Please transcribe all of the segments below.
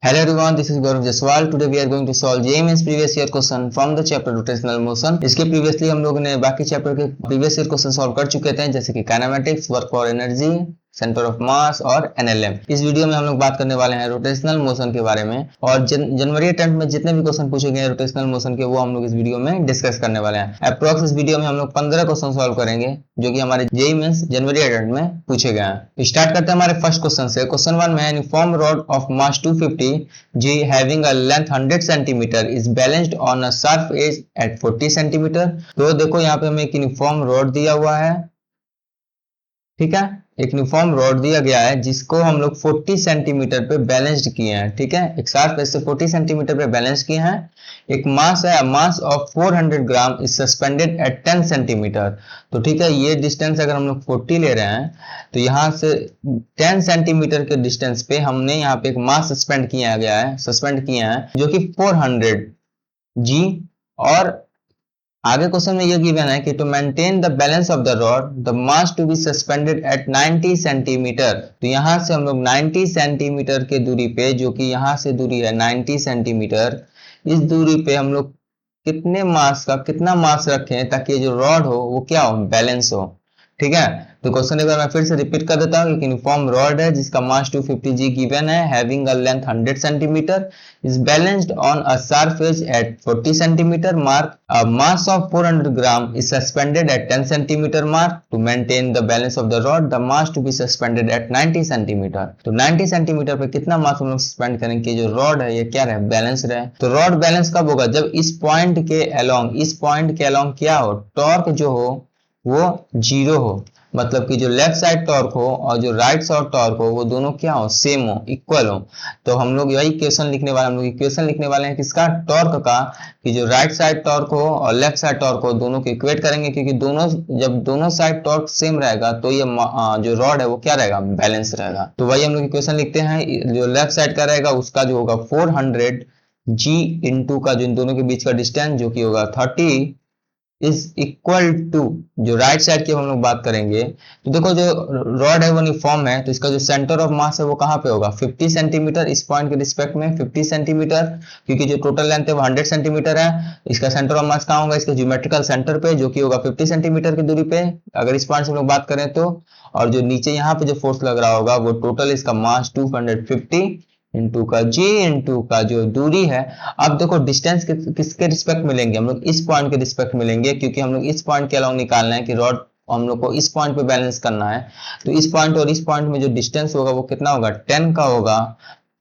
Hello everyone, this is Gaurav Jaswal. Today we are going to solve JEE previous year question from the chapter rotational motion. इसके previously हम लोगों ने बाकी chapter के previous year question solve कर चुके थे, जैसे कि kinematics, work for energy, centre of मास और एनएलएम। इस वीडियो में हम लोग बात करने वाले हैं रोटेशनल मोशन के बारे में, और जनवरी अटेम्प्ट में जितने भी क्वेश्चन पूछे गए रोटेशनल मोशन के, वो हम लोग इस वीडियो में डिस्कस करने वाले हैं। अप्रॉक्स इस वीडियो में हम लोग 15 क्वेश्चन सॉल्व करेंगे, जो कि हमारे जेईई मेंस जनवरी अटेम्प्ट में पूछे गए हैं। स्टार्ट करते हैं हमारे फर्स्ट क्वेश्चन से। क्वेश्चन 1 में uniform rod of mass 250 G having a length 100 cm is balanced on a sharp edge at 40 cm। तो देखो यहाँ पे हमें एक यूनिफॉर्म रॉड दिया हुआ है, ठीक है, एक यूनिफॉर्म रॉड दिया गया है जिसको हम लोग 40 सेंटीमीटर पे बैलेंस्ड किए हैं, ठीक है, एक शार्प एज से 40 सेंटीमीटर पे बैलेंस किए हैं। एक मास है, mass of 400 gram is suspended at 10 centimetre. तो ठीक है, ये डिस्टेंस अगर हम लोग 40 ले रहे हैं, तो यहाँ से 10 सेंटीमीटर के डिस्टेंस पे हमने यहाँ पे एक मास सस्पेंड किया गया है, सस्पेंड किया है, जो कि 400 G। और आगे क्वेश्चन में यह गिवन है कि to maintain the balance of the rod the mass to be suspended at 90 centimetre. तो यहां से हम लोग 90 सेंटीमीटर के दूरी पे, जो कि यहां से दूरी है 90 सेंटीमीटर, इस दूरी पे हम लोग कितने मास का कितना मास रखें ताकि ये जो रॉड हो वो क्या हो, बैलेंस हो, ठीक है। तो क्वेश्चन एक बार मैं फिर से रिपीट कर देता हूँ। एक यूनिफॉर्म रॉड है जिसका मास 250 G गिवन है, having a length 100 centimetre, is balanced on a sharp edge at 40 centimeter mark. A mass of 400 gram is suspended at 10 centimeter mark. To maintain the balance of the rod, the mass to be suspended at 90 centimeter. तो 90 centimetre पे कितना मास हम लोग suspend करेंगे, जो rod है ये क्या रहे, बैलेंस रहे। तो रॉड बैलेंस कब होगा, जब इस पॉइंट के अलोंग क्या हो, टॉर्क जो हो वो जीरो हो, मतलब कि जो लेफ्ट साइड टॉर्क हो और जो राइट साइड टॉर्क हो वो दोनों क्या हो, सेम हो, इक्वल हो। तो हम लोग यही इक्वेशन लिखने वाले, हम लोग इक्वेशन लिखने वाले हैं किसका, टॉर्क का, कि जो राइट साइड टॉर्क हो और लेफ्ट साइड टॉर्क हो दोनों को इक्वेट करेंगे, क्योंकि जब दोनों साइड टॉर्क सेम रहेगा तो ये जो रॉड है वो क्या रहेगा, बैलेंस रहेगा। तो वही हम लोग इक्वेशन लिखते हैं। जो लेफ्ट साइड का रहेगा उसका जो होगा 400 G इंटू का जो इन दोनों के बीच का डिस्टेंस जो कि होगा 30 इज इक्वल टू, जो राइट साइड की हम लोग बात करेंगे, तो देखो जो रॉड है वो यूनिफॉर्म है, तो इसका जो सेंटर ऑफ मास है वो कहाँ पे होगा, 50 सेंटीमीटर, इस पॉइंट के रिस्पेक्ट में 50 सेंटीमीटर, क्योंकि जो टोटल लेंथ है वो 100 सेंटीमीटर है। इसका सेंटर ऑफ मास कहाँ होगा, इसके ज्योमेट्रिकल सेंटर पे, जो कि होगा 50 सेंटीमीटर की दूरी पे, अगर इस पॉइंट से हम लोग बात करें तो। और जो नीचे यहाँ पे जो फोर्स लग रहा होगा वो टोटल इसका मास 250 इंटू का G इंटू का जो दूरी है। अब देखो डिस्टेंस किसके रिस्पेक्ट मिलेंगे, हम लोग इस पॉइंट के रिस्पेक्ट मिलेंगे, क्योंकि हम लोग इस पॉइंट के अलाउंग निकालना है कि रॉड हम लोग को इस पॉइंट पे बैलेंस करना है। तो इस पॉइंट और इस पॉइंट में जो डिस्टेंस होगा वो कितना होगा, 10 का होगा,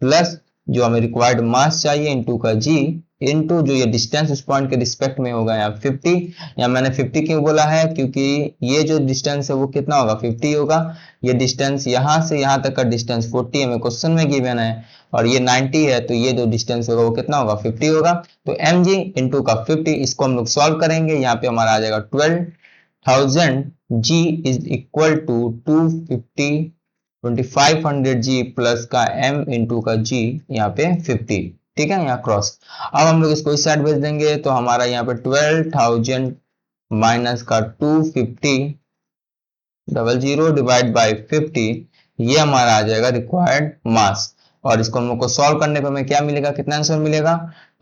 प्लस जो हमें रिक्वायर्ड मास चाहिए इंटू का G इंटू जो ये डिस्टेंस उस पॉइंट के रिस्पेक्ट में होगा यहाँ 50। या मैंने 50 क्यों बोला है, क्योंकि ये जो डिस्टेंस है वो कितना होगा, 50 होगा। ये डिस्टेंस यहाँ से यहाँ तक का डिस्टेंस 40 हमें क्वेश्चन में गिवन है, और ये 90 है, तो ये जो डिस्टेंस होगा वो कितना होगा, 50 होगा। तो mg इंटू का 50, इसको हम लोग सॉल्व करेंगे। यहाँ पे हमारा आ जाएगा 12,000 G is equal to 2500 G plus का m इंटू का G यहाँ पे 50, ठीक है, यहाँ क्रॉस। अब हम लोग इसको इस साइड भेज देंगे, तो हमारा यहाँ पे 12,000 माइनस का 250 00 डिवाइड बाई 50, ये हमारा आ जाएगा रिक्वायर्ड मास। और इसको हम लोग को सॉल्व करने पे हमें क्या मिलेगा, कितना आंसर मिलेगा,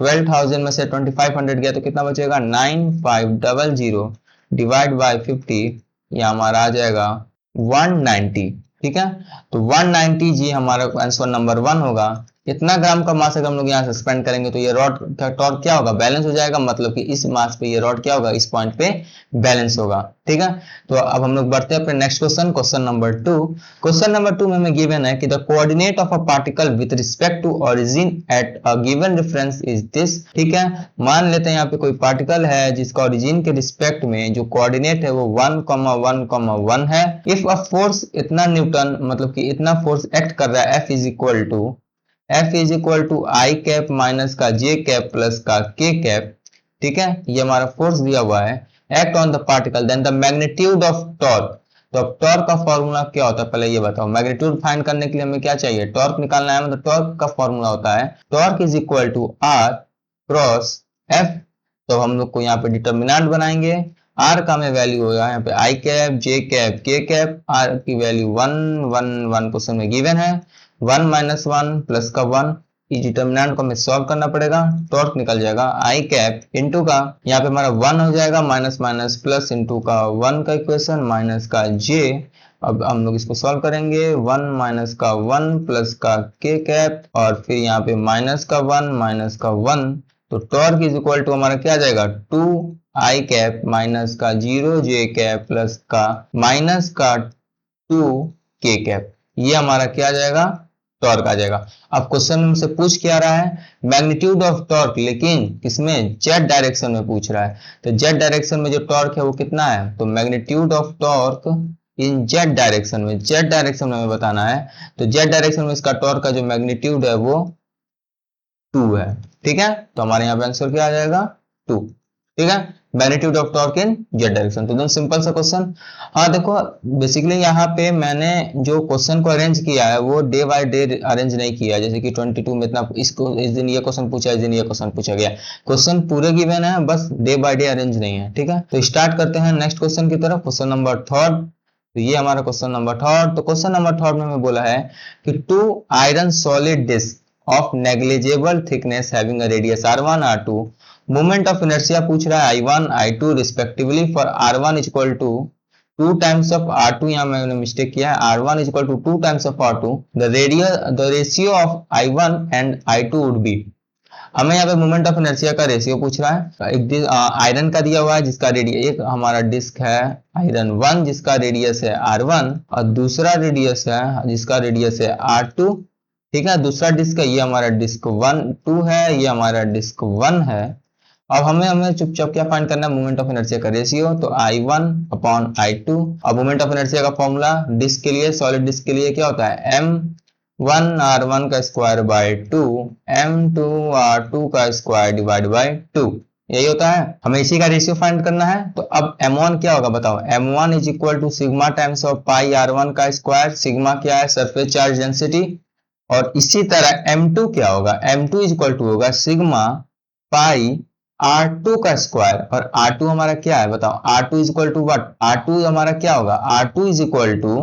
12,000 में से 2500 गया तो कितना बचेगा, 9500 डिवाइड बाय 50, ये हमारा आ जाएगा 190, ठीक है। तो 190 G हमारा आंसर नंबर 1 होगा। इतना ग्राम का मास अगर हम लोग यहाँ सस्पेंड करेंगे तो ये रॉड का टॉर्क क्या होगा, बैलेंस हो जाएगा, मतलब कि इस मास पे ये रॉड क्या होगा, इस पॉइंट पे बैलेंस होगा, ठीक है। तो अब हम लोग बढ़ते हैं अपने next question, question number 2। Question number 2 में हमें गिवन है कि the coordinate of a particle with respect to origin at a given reference is this, ठीक है। मान लेते हैं यहाँ पे कोई पार्टिकल है जिसका ओरिजिन के रिस्पेक्ट में जो कोऑर्डिनेट है वो 1,1,1 है। इफ अ फोर्स इतना न्यूटन, मतलब कि इतना फोर्स एक्ट कर रहा है, F is equal to I cap minus का जे कैप प्लस का के कैप, ठीक है, ये हमारा फोर्स दिया हुआ है, act on the particle, then the magnitude of torque. तो अब टॉर्क का फॉर्मूला क्या होता है, पहले ये बताओ। मैग्नीट्यूड फाइंड करने के लिए हमें क्या चाहिए, टॉर्क निकालना है, मतलब टॉर्क का फॉर्मूला होता है torque is equal to R cross F. तो हम लोग को यहाँ पे डिटर्मिनेंट बनाएंगे, आर का हमें वैल्यू होगा यहाँ पे आई कैप, जे कैप, के कैप, आर की वैल्यू 1 1 1 क्वेश्चन में गिवन है, 1 माइनस 1 प्लस का 1, इस डिटर्मिनेंट को हमें सॉल्व करना पड़ेगा। टॉर्क निकल जाएगा आई कैप इंटू का, यहाँ पे हमारा 1 हो जाएगा, माइनस माइनस प्लस इंटू का 1 का इक्वेशन माइनस का जे। अब हम लोग इसको सॉल्व करेंगे, 1 माइनस का 1 प्लस का के कैप और फिर यहाँ पे माइनस का 1 माइनस का 1, तो टॉर्क इज इक्वल टू हमारा क्या आ जाएगा 2 आई कैप माइनस का 0 जे कैप प्लस का माइनस का 2 के कैप। ये हमारा क्या आ जाएगा टॉर्क आ जाएगा। अब क्वेश्चन हमसे पूछ क्या रहा है, मैग्नीट्यूड ऑफ टॉर्क, लेकिन किसमें जेड डायरेक्शन में पूछ रहा है। तो जेड डायरेक्शन में जो टॉर्क है वो कितना है, तो magnitude of torque in Z direction में, जेड डायरेक्शन में हमें बताना है। तो जेड डायरेक्शन में इसका टॉर्क का जो मैग्नीट्यूड है वो 2 है। ठीक है, तो हमारे यहाँ पे आंसर क्या आ जाएगा 2। ठीक है, magnitude of torque in Z direction. तो एकदम सिंपल सा क्वेश्चन। हाँ देखो, बेसिकली यहाँ पे मैंने जो क्वेश्चन को अरेंज किया है वो डे बाय डे अरेंज नहीं किया, जैसे कि 22 में इतना इसको इस दिन ये क्वेश्चन पूछा, इस दिन ये क्वेश्चन पूछा गया। क्वेश्चन पूरे गिवन है, बस डे बाय डे अरेंज नहीं है। ठीक है, तो स्टार्ट करते हैं नेक्स्ट क्वेश्चन की तरफ, क्वेश्चन नंबर थर्ड। तो ये हमारा क्वेश्चन नंबर थर्ड। तो क्वेश्चन नंबर थर्ड में हमें बोला है कि 2 iron solid disc of negligible thickness having a radius r1 r2, moment of inertia पूछ रहा है i1 i2 respectively for r1 is equal to 2 times of r2, यहाँ मैंने मिस्टेक किया है, r1 is equal to 2 times of r2, the ratio of i1 and i2 would be। हमें यहाँ पे मोमेंट ऑफ इनर्शिया का रेशियो पूछ रहा है। एक आयरन का दिया हुआ है जिसका रेडियस, एक हमारा डिस्क है आयरन 1 जिसका रेडियस है r1 और दूसरा रेडियस है जिसका रेडियस है r2। ठीक है, दूसरा डिस्क है, ये हमारा डिस्क 1 2 है, ये हमारा डिस्क 1 है। अब हमें चुपचाप क्या फाइंड करना है, मोमेंट ऑफ इनर्शिया का रेशियो। तो I1 अपॉन I2। अब मोमेंट ऑफ इनर्शिया का फॉर्मूला डिस्क के लिए, सॉलिड डिस्क के लिए क्या होता है, m1 r1 का स्क्वायर बाय 2 m2 r2 का स्क्वायर डिवाइड बाय 2, यही होता है। हमें इसी का रेशियो फाइंड करना है। तो अब m1 क्या होगा बताओ, m1 is equal to sigma times of pi r1 का स्क्वायर। सिग्मा क्या है, सरफेस चार्ज डेंसिटी। और इसी तरह m2 क्या होगा, m2 इज इक्वल टू होगा सिग्मा पाई r2 का स्क्वायर। और r2 हमारा क्या है बताओ, r2 is equal to what, r2 हमारा क्या होगा, r2 is equal to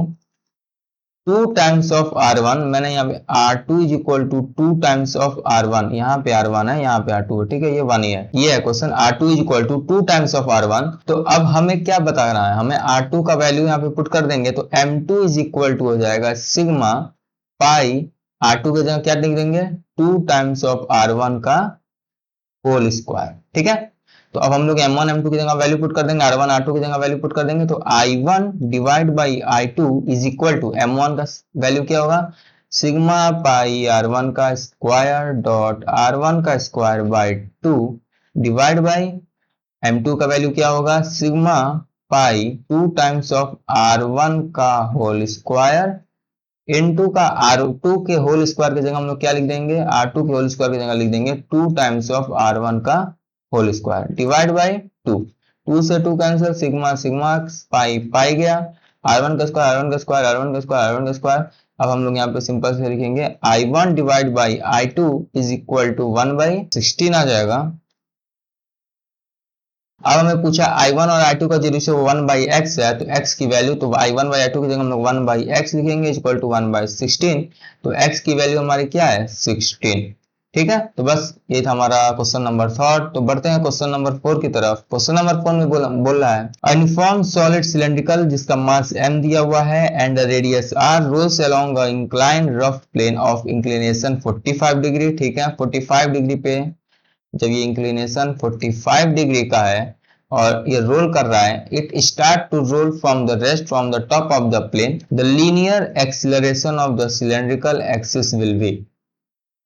2 times of r1। मैंने यहाँ पे r2 is equal to 2 times of r1, यहाँ पे r1 है, यहाँ पे r2 है। ठीक है, ये 1 ही है, ये है question, r2 is equal to 2 times of r1। तो अब हमें क्या बताना है, हमें r2 का वैल्यू यहाँ पे पुट कर देंगे। तो m2 इज इक्वल टू हो जाएगा सिग्मा पाई r2 की जगह क्या लिख देंगे, 2 टाइम्स ऑफ r1 का होल स्क्वायर। ठीक है, तो अब हम लोग m1 m2 की जगह वैल्यू पुट कर देंगे, r1 r2 की जगह वैल्यू पुट कर देंगे। तो i1 divide by i2 is equal to m1 का वैल्यू क्या होगा, सिग्मा पाई r1 का स्क्वायर डॉट r1 का square by 2 divide by m2 का वैल्यू क्या होगा, sigma pi 2 times of r1 का होल स्क्वायर इनटू का r2 के होल स्क्वायर की जगह हम लोग क्या लिख देंगे, r2 के होल स्क्वायर की जगह लिख देंगे 2 टाइम्स ऑफ r1 का होल स्क्वायर डिवाइड बाय 2। 2 से 2 कैंसिल, सिग्मा सिग्मा पाई पाई गया, r1 का स्क्वायर r1 का स्क्वायर r1 का स्क्वायर r1 का स्क्वायर। अब हम लोग यहाँ पे सिंपल से लिखेंगे i1 divide by i2 is equal to 1/16 आ जाएगा। अब हमें पूछा i1 और i2 का जो रेशियो 1/x है, तो x की वैल्यू, तो i1 बाई i2 की जगह हम लोग 1/x लिखेंगे इक्वल टू 1/16। तो x की वैल्यू हमारी क्या है 16। ठीक है, तो बस ये था हमारा क्वेश्चन नंबर थर्ड। तो बढ़ते हैं क्वेश्चन नंबर 4 की तरफ। क्वेश्चन नंबर 4 में बोल रहा है यूनिफॉर्म सॉलिड सिलेंड्रिकल जिसका मास m दिया हुआ है and the radius r rolls along a incline rough plane of inclination 45 degree. ठीक है, 45 डिग्री पे जब ये इंक्लिनेशन 45 डिग्री का है और ये रोल कर रहा है, it start to roll from the rest from the top of the plane, the linear acceleration of the cylindrical axis will be.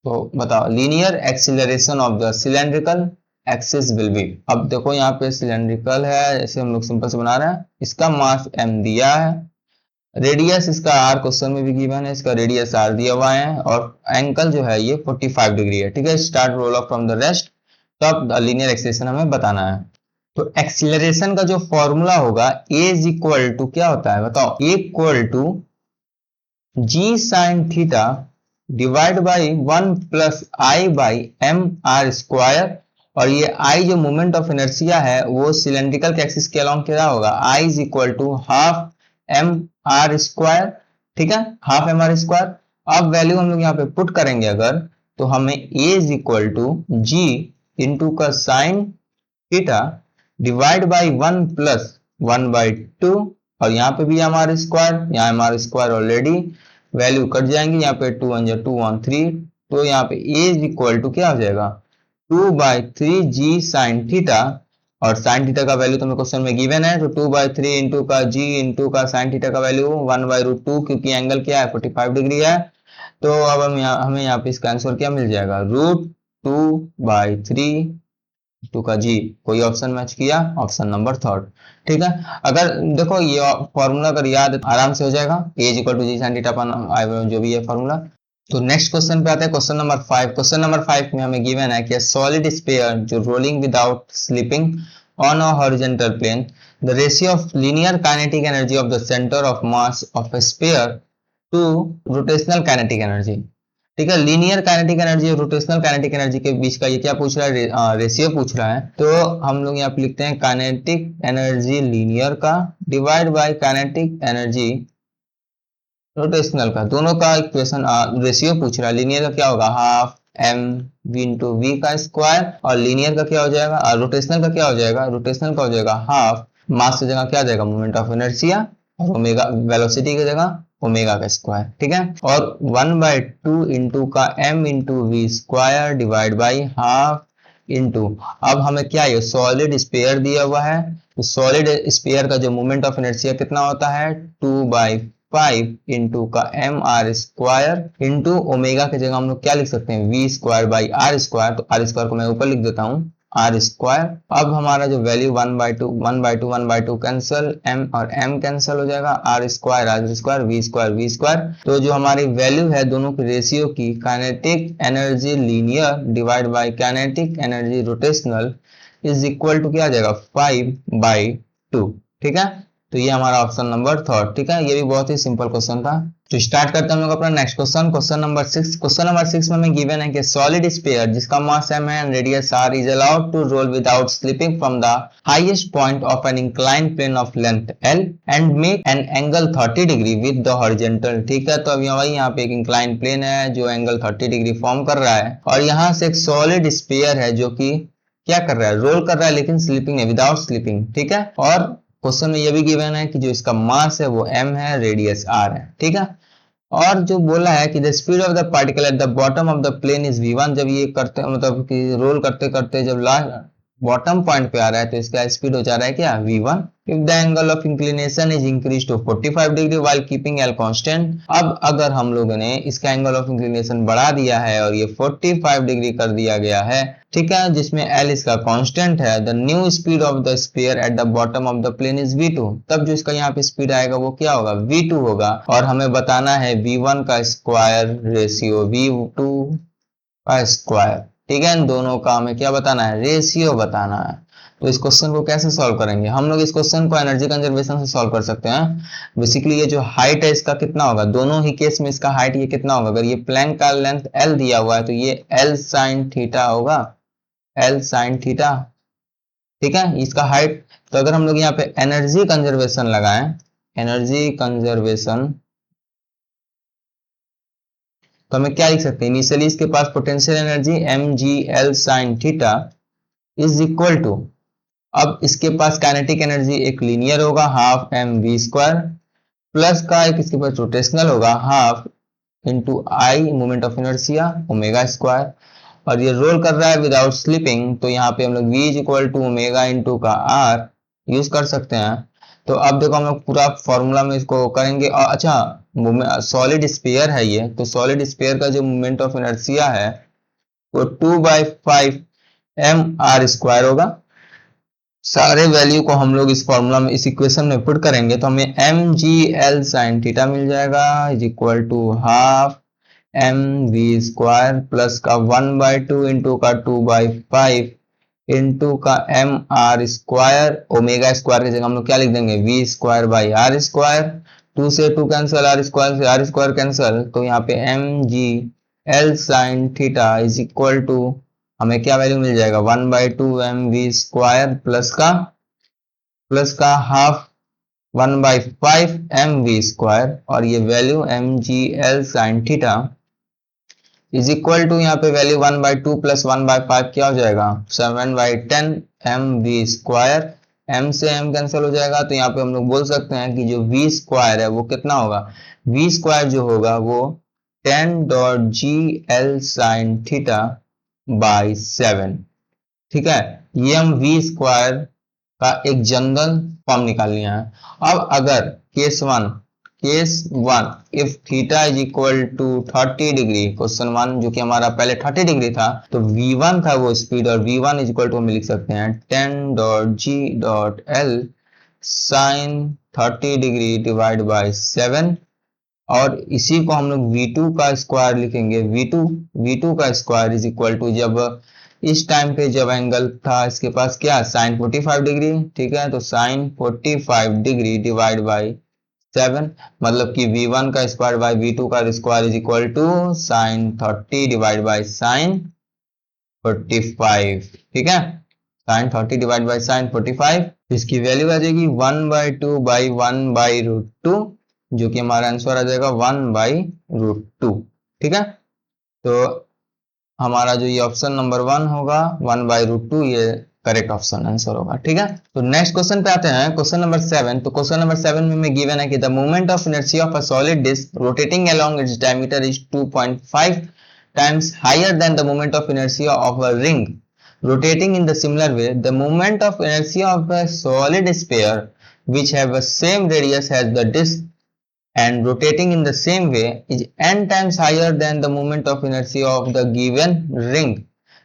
तो बताओ, linear acceleration of the cylindrical axis will be. अब देखो यहाँ पे cylindrical है, ऐसे हम लोग सिंपल से बना रहे हैं, इसका मास m दिया है, रेडियस इसका r क्वेश्चन में भी गिवन है, इसका रेडियस r दिया हुआ है और एंगल जो है ये 45 डिग्री है। ठीक है, start roll of from the rest तब लीनियर एक्सीलरेशन हमें बताना है। तो एक्सीलरेशन का जो फॉर्मूला होगा a इज इक्वल टू क्या होता है बताओ, a equal to g sine theta divide by 1 plus I by M are square. और ये I जो मोमेंट ऑफ इनर्शिया है वो सिलेंड्रिकल के एक्सिस के अलोंग क्या होगा, I is equal to half M are square. ठीक है, हाफ एम आर स्क्वायर। अब वैल्यू हम लोग यहाँ पे पुट करेंगे अगर, तो हमें a is equal to g into का sine theta divide by 1 plus 1/2, और यहाँ पे भी हमारे स्क्वायर, यहाँ हमारे स्क्वायर ऑलरेडी वैल्यू कट जाएंगे, यहाँ पे 2 1 2 1 3, तो यहाँ पे a इज इक्वल टू क्या हो जाएगा 2/3 जी साइन थीटा, और साइन थीटा का वैल्यू तुम्हें क्वेश्चन में गिवन है, तो 2/3 इंटू का जी इंटू का साइन थीटा का वैल्यू 1/√2, क्योंकि एंगल क्या है 45 डिग्री है। तो अब हमें यहाँ पे इसका आंसर क्या मिल जाएगा √2/3 टू का जी। कोई ऑप्शन मैच किया, ऑप्शन नंबर थर्ड। ठीक है, अगर देखो ये फॉर्मूला अगर याद आराम से हो जाएगा, a is equal to g sine theta upon जो भी है फॉर्मूला। तो नेक्स्ट क्वेश्चन पे आते हैं, क्वेश्चन नंबर 5। क्वेश्चन नंबर 5 में हमें गिवन है कि सॉलिड स्फीयर जो rolling without slipping on a horizontal plane, the ratio of linear kinetic energy of the centre of mass of a sphere to rotational kinetic energy. ठीक है, linear kinetic energy और rotational kinetic energy के बीच का ये क्या पूछ रहा है, रेशियो पूछ रहा है। तो हम लोग यहाँ पे लिखते हैं काइनेटिक एनर्जी लीनियर का divide by kinetic energy rotational का, दोनों का इक्वेशन रेशियो पूछ रहा है। लीनियर का क्या होगा half M V into V का स्क्वायर, और लीनियर का क्या हो जाएगा, रोटेशनल का क्या हो जाएगा, रोटेशनल का हो जाएगा हाफ मास की जगह क्या आ जाएगा मोमेंट ऑफ इनर्शिया, और ओमेगा वेलोसिटी की जगह ओमेगा का स्क्वायर। ठीक है, और 1/2 इंटू का m into V square divide by half into, अब हमें क्या ये सॉलिड स्फीयर दिया हुआ है, तो सॉलिड स्फीयर का जो मोमेंट ऑफ इनर्शिया कितना होता है 2/5 इंटू का M R square into omega की जगह हम लोग क्या लिख सकते हैं V square by are square, तो आर स्क्वायर को मैं ऊपर लिख देता हूँ आर स्क्वायर। अब हमारा जो वैल्यू 1/2 कैंसल, m और m कैंसल हो जाएगा, आर स्क्वायर वी स्क्वायर, तो जो हमारी वैल्यू है दोनों की रेशियो की kinetic energy linear divide by kinetic energy rotational is equal to क्या आ जाएगा 5/2। ठीक है, तो ये हमारा ऑप्शन नंबर थर्ड। ठीक है, ये भी बहुत ही सिंपल क्वेश्चन था। तो स्टार्ट करते हैं हम लोग अपना next question, question number 6। Question number 6 में हमें गिवन है कि सॉलिड स्फीयर जिसका मास m है and radius r is allowed to roll without slipping from the highest point of an inclined plane of length l and make an angle 30 degree with the horizontal. ठीक है, तो अब यहाँ पे एक inclined plane है जो एंगल 30 डिग्री फॉर्म कर रहा है, और यहाँ से एक सॉलिड स्फीयर है जो कि क्या कर रहा है रोल कर रहा है, लेकिन स्लिपिंग है विदाउट स्लिपिंग। ठीक है, और क्वेश्चन में यह भी गिवन है कि जो इसका मास है वो m है, रेडियस r है। ठीक है, और जो बोला है कि the speed of the particle at the bottom of the plane is v1, जब ये करते मतलब कि रोल करते करते जब लास्ट बॉटम पॉइंट पे आ रहा है तो इसका स्पीड हो जा रहा है क्या v1। If the angle of inclination is increase to 45 degree while keeping l constant, अब अगर हम लोगों ने इसका एंगल ऑफ इंक्लिनेशन बढ़ा दिया है और ये 45 डिग्री कर दिया गया है, ठीक है, जिसमें l इसका कांस्टेंट है, the new speed of the sphere at the bottom of the plane is v2, तब जो इसका यहाँ पे स्पीड आएगा वो क्या होगा v2 होगा, और हमें बताना है v1 का स्क्वायर रेशियो v2 का स्क्वायर। ठीक है, इन दोनों का हमें क्या बताना है रेशियो बताना है। तो इस क्वेश्चन को कैसे सॉल्व करेंगे हम लोग, इस क्वेश्चन को एनर्जी कंजर्वेशन से सॉल्व कर सकते हैं। बेसिकली ये जो हाइट है इसका कितना होगा, दोनों ही केस में इसका हाइट ये कितना होगा, अगर ये प्लैंक का लेंथ l दिया हुआ है तो ये l साइन थीटा होगा, l साइन थीटा। ठीक है, इसका हाइट, तो अगर हम लोग यहाँ पे एनर्जी कंजर्वेशन लगाएं, एनर्जी कंजर्वेशन, तो हमें क्या लिख सकते हैं इनिशियली इसके पास potential energy mgl sine theta is equal to, अब इसके पास काइनेटिक एनर्जी एक लीनियर होगा half M we square, plus का एक इसके पास रोटेशनल होगा half into I moment of inertia omega square, और ये रोल कर रहा है विदाउट स्लिपिंग, तो यहाँ पे हम लोग v is equal to omega into का r यूज कर सकते हैं। तो अब देखो हम लोग पूरा फॉर्मूला में इसको करेंगे, और अच्छा सॉलिड स्फीयर है ये, तो सॉलिड स्फीयर का जो मोमेंट ऑफ इनर्शिया है वो 2/5 एम आर स्क्वायर होगा। सारे वैल्यू को हम लोग इस फॉर्मूला में इस इक्वेशन में पुट करेंगे तो हमें m G L sine theta मिल जाएगा is equal to half M we square plus का 1/2 इंटू का 2/5 इंटू का M R square, omega square की जगह हम लोग क्या लिख देंगे v square by are square, 2 से 2 कैंसिल, आर स्क्वायर से आर स्क्वायर कैंसिल, तो यहाँ पे m G L sine theta is equal to हमें क्या वैल्यू मिल जाएगा 1/2 एम वी स्क्वायर प्लस का हाफ 1/5 एम वी स्क्वायर, और ये value M G L sine theta is equal to यहाँ पे वैल्यू 1/2 प्लस 1/5 क्या हो जाएगा 7/10 mv²। m से m कैंसिल हो जाएगा, तो यहाँ पे हम लोग बोल सकते हैं कि जो v² है वो कितना होगा, v² जो होगा वो 10.gl sin θ/7। ठीक है, ये हम v² का एक जनरल फॉर्म निकाल लिया है। अब अगर case one if theta is equal to 30 degree, question one जो कि हमारा पहले 30 डिग्री था, तो v1 था वो स्पीड, और v1 इज इक्वल टू हम लिख सकते हैं 10.g.l sin 30 degree divide by 7। और इसी को हम लोग v2 का स्क्वायर लिखेंगे, v2 का स्क्वायर इज इक्वल टू, जब इस टाइम पे जब एंगल था इसके पास क्या sin 45 डिग्री, ठीक है, तो sin 45 डिग्री डिवाइड बाय 7, मतलब कि v1 का स्क्वायर बाय v2 का square is equal to sin 30 divide by sin 45। ठीक है, sin 30 डिवाइड बाय sin 45, इसकी वैल्यू आ जाएगी 1/2 बाई 1/√2, जो कि हमारा आंसर आ जाएगा 1/√2। ठीक है, तो हमारा जो ये ऑप्शन नंबर 1 होगा 1/√2, ये करेक्ट ऑप्शन आंसर होगा। ठीक है, तो नेक्स्ट क्वेश्चन पे आते हैं, क्वेश्चन नंबर 7। तो क्वेश्चन नंबर 7 में हमें गिवन है कि the moment of inertia of a solid disc rotating along its diameter is 2.5 times higher than the moment of inertia of a ring rotating in the similar way. The moment of inertia of a solid sphere which have the same radius as the disk and rotating in the same way is n times higher than the moment of inertia of the given ring.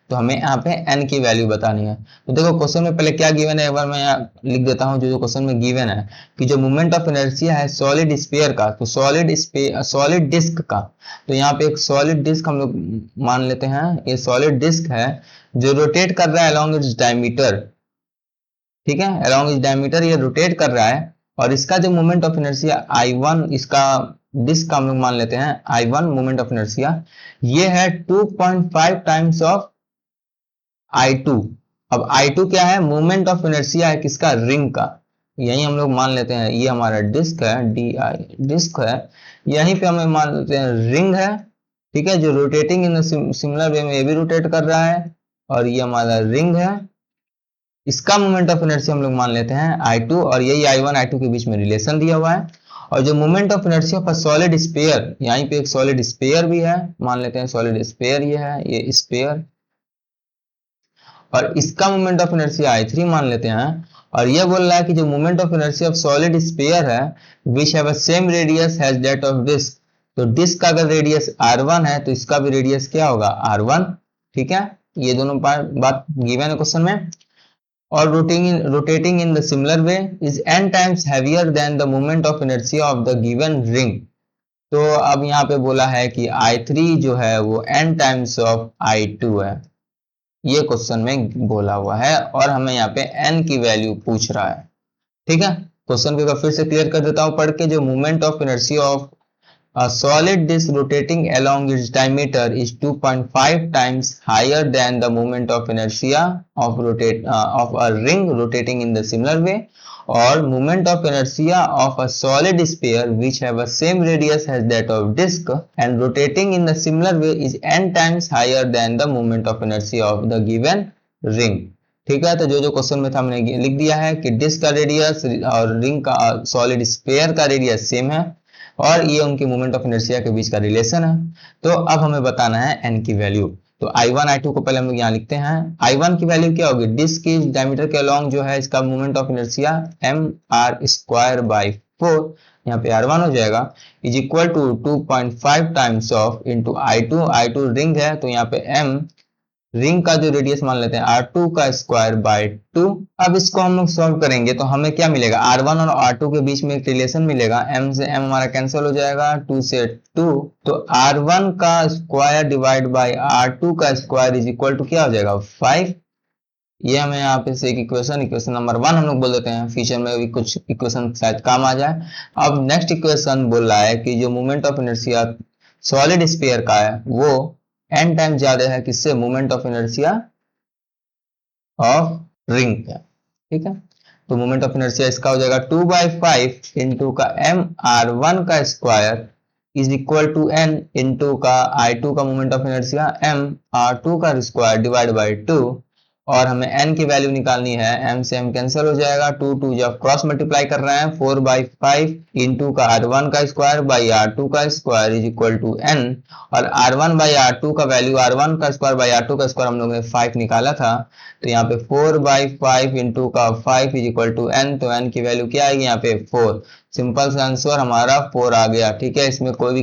तो हमें यहाँ पे n की value बतानी है। तो देखो question में पहले क्या गिवन है, एक बार मैं यहाँ लिख देता हूँ जो क्वेश्चन में गिवन है कि जो मोमेंट ऑफ इनर्शिया है सॉलिड स्फीयर का, तो सॉलिड डिस्क का, तो यहाँ पे एक सॉलिड डिस्क हम लोग मान लेते हैं, ये सॉलिड डिस्क है जो रोटेट कर रहा है अलोंग इट्स डायमीटर। ठीक है, अलोंग इट्स डायमीटर ये रोटेट कर रहा है, और इसका जो मोमेंट ऑफ इनर्शिया I1, इसका डिस्क का हम लोग मान लेते हैं I1 मोमेंट ऑफ इनर्शिया, ये है 2.5 टाइम्स ऑफ I2। अब I2 क्या है, मोमेंट ऑफ इनर्शिया है किसका, रिंग का, यही हम लोग मान लेते हैं, ये हमारा डिस्क है, डिस्क है, यहीं पे हमें मान लेते हैं रिंग है। ठीक है, जो रोटेटिंग इन सिमिलर वे में ये भी रोटेट कर रहा है, और ये हमारा रिंग है, इसका मोमेंट ऑफ इनर्शिया हम लोग मान लेते हैं I2, और यही I1 I2 के बीच में रिलेशन दिया हुआ है। और जो moment of inertia of solid sphere, यहीं पे एक सॉलिड स्फीयर भी है, मान लेते हैं सॉलिड स्फीयर ये है, ये स्फीयर, और इसका मोमेंट ऑफ इनर्शिया I3 मान लेते हैं। और ये बोल रहा है कि जो moment of inertia of solid sphere है which have a same radius has that of disc, तो डिस्क का अगर रेडियस R1 है तो इसका भी रेडियस क्या होगा R1। ठीक है, ये दोनों बात गिवन है क्वेश्चन में। और rotating in the similar way is n times heavier than the moment of inertia of the given ring। तो अब यहाँ पे बोला है कि I3 जो है वो n times of I2 है, ये क्वेश्चन में बोला हुआ है, और हमें यहाँ पे n की वैल्यू पूछ रहा है। ठीक है, क्वेश्चन को फिर से क्लियर कर देता हूँ पढ़ के, जो moment of inertia of a solid disk rotating along its diameter is 2.5 times higher than the moment of inertia of a ring rotating in the similar way, or moment of inertia of a solid sphere which have a same radius as that of disk and rotating in the similar way is n times higher than the moment of inertia of the given ring। ठीक है, तो जो question में था हमने लिख दिया है कि डिस्क का रेडियस और रिंग का सॉलिड स्फीयर का रेडियस सेम है, और ये उनके मोमेंट ऑफ इनर्शिया के बीच का रिलेशन है। तो अब हमें बताना है n की वैल्यू। तो I1 I2 को पहले हम लोग यहाँ लिखते हैं। I1 की वैल्यू क्या होगी, डिस्क की डायमीटर के अलोंग जो है इसका मोमेंट ऑफ इनर्शिया mr²/4, यहाँ पे R1 हो जाएगा, is equal to 2.5 times of into I2 ring है, तो यहाँ पे m रिंग का जो रेडियस मान लेते हैं R2 का स्क्वायर बाय 2। अब इसको हम लोग सॉल्व करेंगे तो हमें क्या मिलेगा, R1 और R2 के बीच में एक रिलेशन मिलेगा, m से m हमारा कैंसिल हो जाएगा, 2 से 2, तो R1 का स्क्वायर डिवाइड बाय R2 का स्क्वायर इज इक्वल टू क्या हो जाएगा 5। ये हमें यहाँ पे से एक इक्वेशन नंबर 1 हम लोग बोल देते हैं, फ्यूचर में भी कुछ इक्वेशन शायद काम आ जाए। अब नेक्स्ट इक्वेशन बोल रहा है कि जो moment of inertia solid sphere का है वो n टाइम ज्यादा है किससे, moment of inertia of ring का। ठीक है, तो मोमेंट ऑफ इनर्शिया इसका हो जाएगा 2/5 इंटू का mr1 का square is equal to N into का I2 का moment of inertia m r2 का स्क्वायर डिवाइड बाई 2, और हमें n की वैल्यू निकालनी है। m से m कैंसिल हो जाएगा, 2 2 जब क्रॉस मल्टीप्लाई कर रहे हैं 4/5 इंटू का r1 का स्क्वायर बाई r2 का square is equal to n, और r1 बाई r2 का वैल्यू r1 का स्क्वायर बाई r2 का स्क्वायर हम लोग ने 5 निकाला था, तो यहाँ पे 4/5 इंटू का 5 इज इक्वल टू n, तो n की वैल्यू क्या आएगी यहाँ पे 4। सिंपल सा आंसर हमारा 4 आ गया। ठीक है, इसमें कोई भी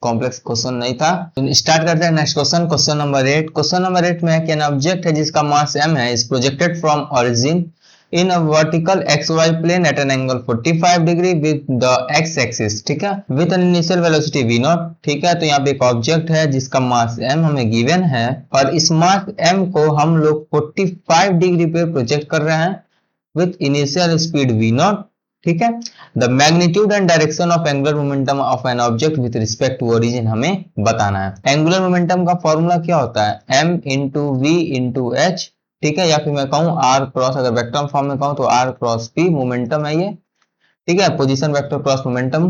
कॉम्प्लेक्स क्वेश्चन नहीं था। तो स्टार्ट करते हैं next question, question number 8। Question number 8 में है कि एन ऑब्जेक्ट है जिसका मास m है, is projected from origin in a vertical xy plane at an angle 45 degree with the x axis, ठीक है, with an initial velocity v0। ठीक है, तो यहाँ पे एक ऑब्जेक्ट है जिसका मास m हमें गिवन है, और इस मास m को हम लोग 45 डिग्री पे प्रोजेक्ट कर रहे हैं विद इनिशियल स्पीड v0। ठीक है, the magnitude and direction of angular momentum of an object with respect to origin हमें बताना है। एंगुलर मोमेंटम का फॉर्मूला क्या होता है, m into V into H. ठीक है, या फिर मैं कहूँ r क्रॉस, अगर वेक्टर फॉर्म में कहूँ तो r क्रॉस p मोमेंटम है ये। ठीक है, पोजीशन वेक्टर क्रॉस मोमेंटम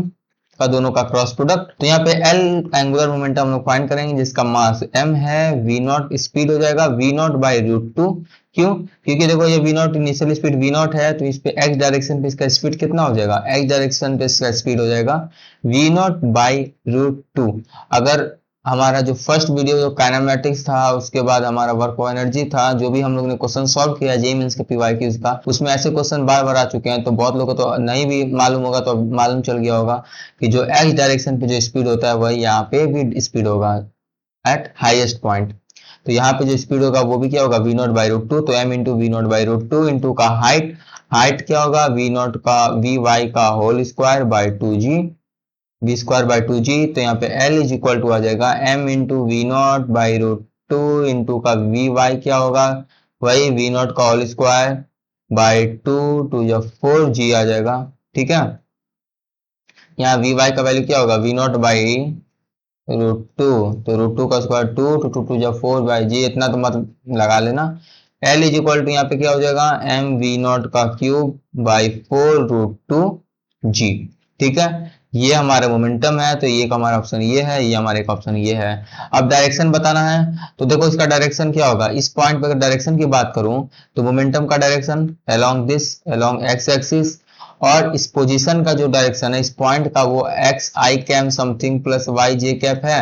का दोनों का क्रॉस प्रोडक्ट। तो यहाँ पे L एंगुलर मोमेंटम हम लोग फाइंड करेंगे जिसका मास m है, v0 स्पीड हो जाएगा v0 बाई रूट 2। क्यों? क्योंकि देखो ये v0 इनिशियल स्पीड v0 है, तो इस पे x डायरेक्शन पे इसका स्पीड कितना हो जाएगा, x डायरेक्शन पे इसका स्पीड हो जाएगा v0 बाई रूट 2। अगर हमारा जो फर्स्ट वीडियो जो काइनेमेटिक्स था, उसके बाद हमारा वर्क ऑफ एनर्जी था, जो भी हम लोग ने क्वेश्चन सॉल्व किया जेईई मेंस के पीवाईक्यूज का, उसमें ऐसे क्वेश्चन बार बार आ चुके हैं। तो बहुत लोगों को तो नहीं भी मालूम होगा, तो मालूम चल गया होगा कि जो एक्स डायरेक्शन पे जो स्पीड होता है वही यहाँ पे भी स्पीड होगा एट हाईएस्ट पॉइंट। तो यहाँ पे जो स्पीड होगा वो भी क्या होगा v0 बाई रूट 2। तो m into V not by root 2 into का हाइट क्या होगा v0 का vy का whole square by 2g, V square by 2g। तो यहाँ पे L इज इक्वल टू आ जाएगा m into V not by root 2 into का vy क्या होगा, वही v0 का होल स्क्वायर बाई 2 टू या 4g आ जाएगा। ठीक है, यहाँ vy का वैल्यू क्या होगा v0 बाई रूट 2, तो रूट 2 का स्क्वायर 2 टू 2 या 4 बाई जी, इतना तो मत लगा लेना। L इज इक्वल टू यहाँ पे क्या हो जाएगा m v0 का क्यूब बाई 4 रूट 2 g। ठीक है, ये हमारा मोमेंटम है, तो ये का हमारा ऑप्शन ये है, ये हमारे का ऑप्शन ये है। अब डायरेक्शन बताना है, तो देखो इसका डायरेक्शन क्या होगा, इस पॉइंट पर अगर डायरेक्शन की बात करूं तो मोमेंटम का direction along this, along x axis, और इस पोजीशन का जो डायरेक्शन है इस पॉइंट का वो X I cap something plus Y J cap है।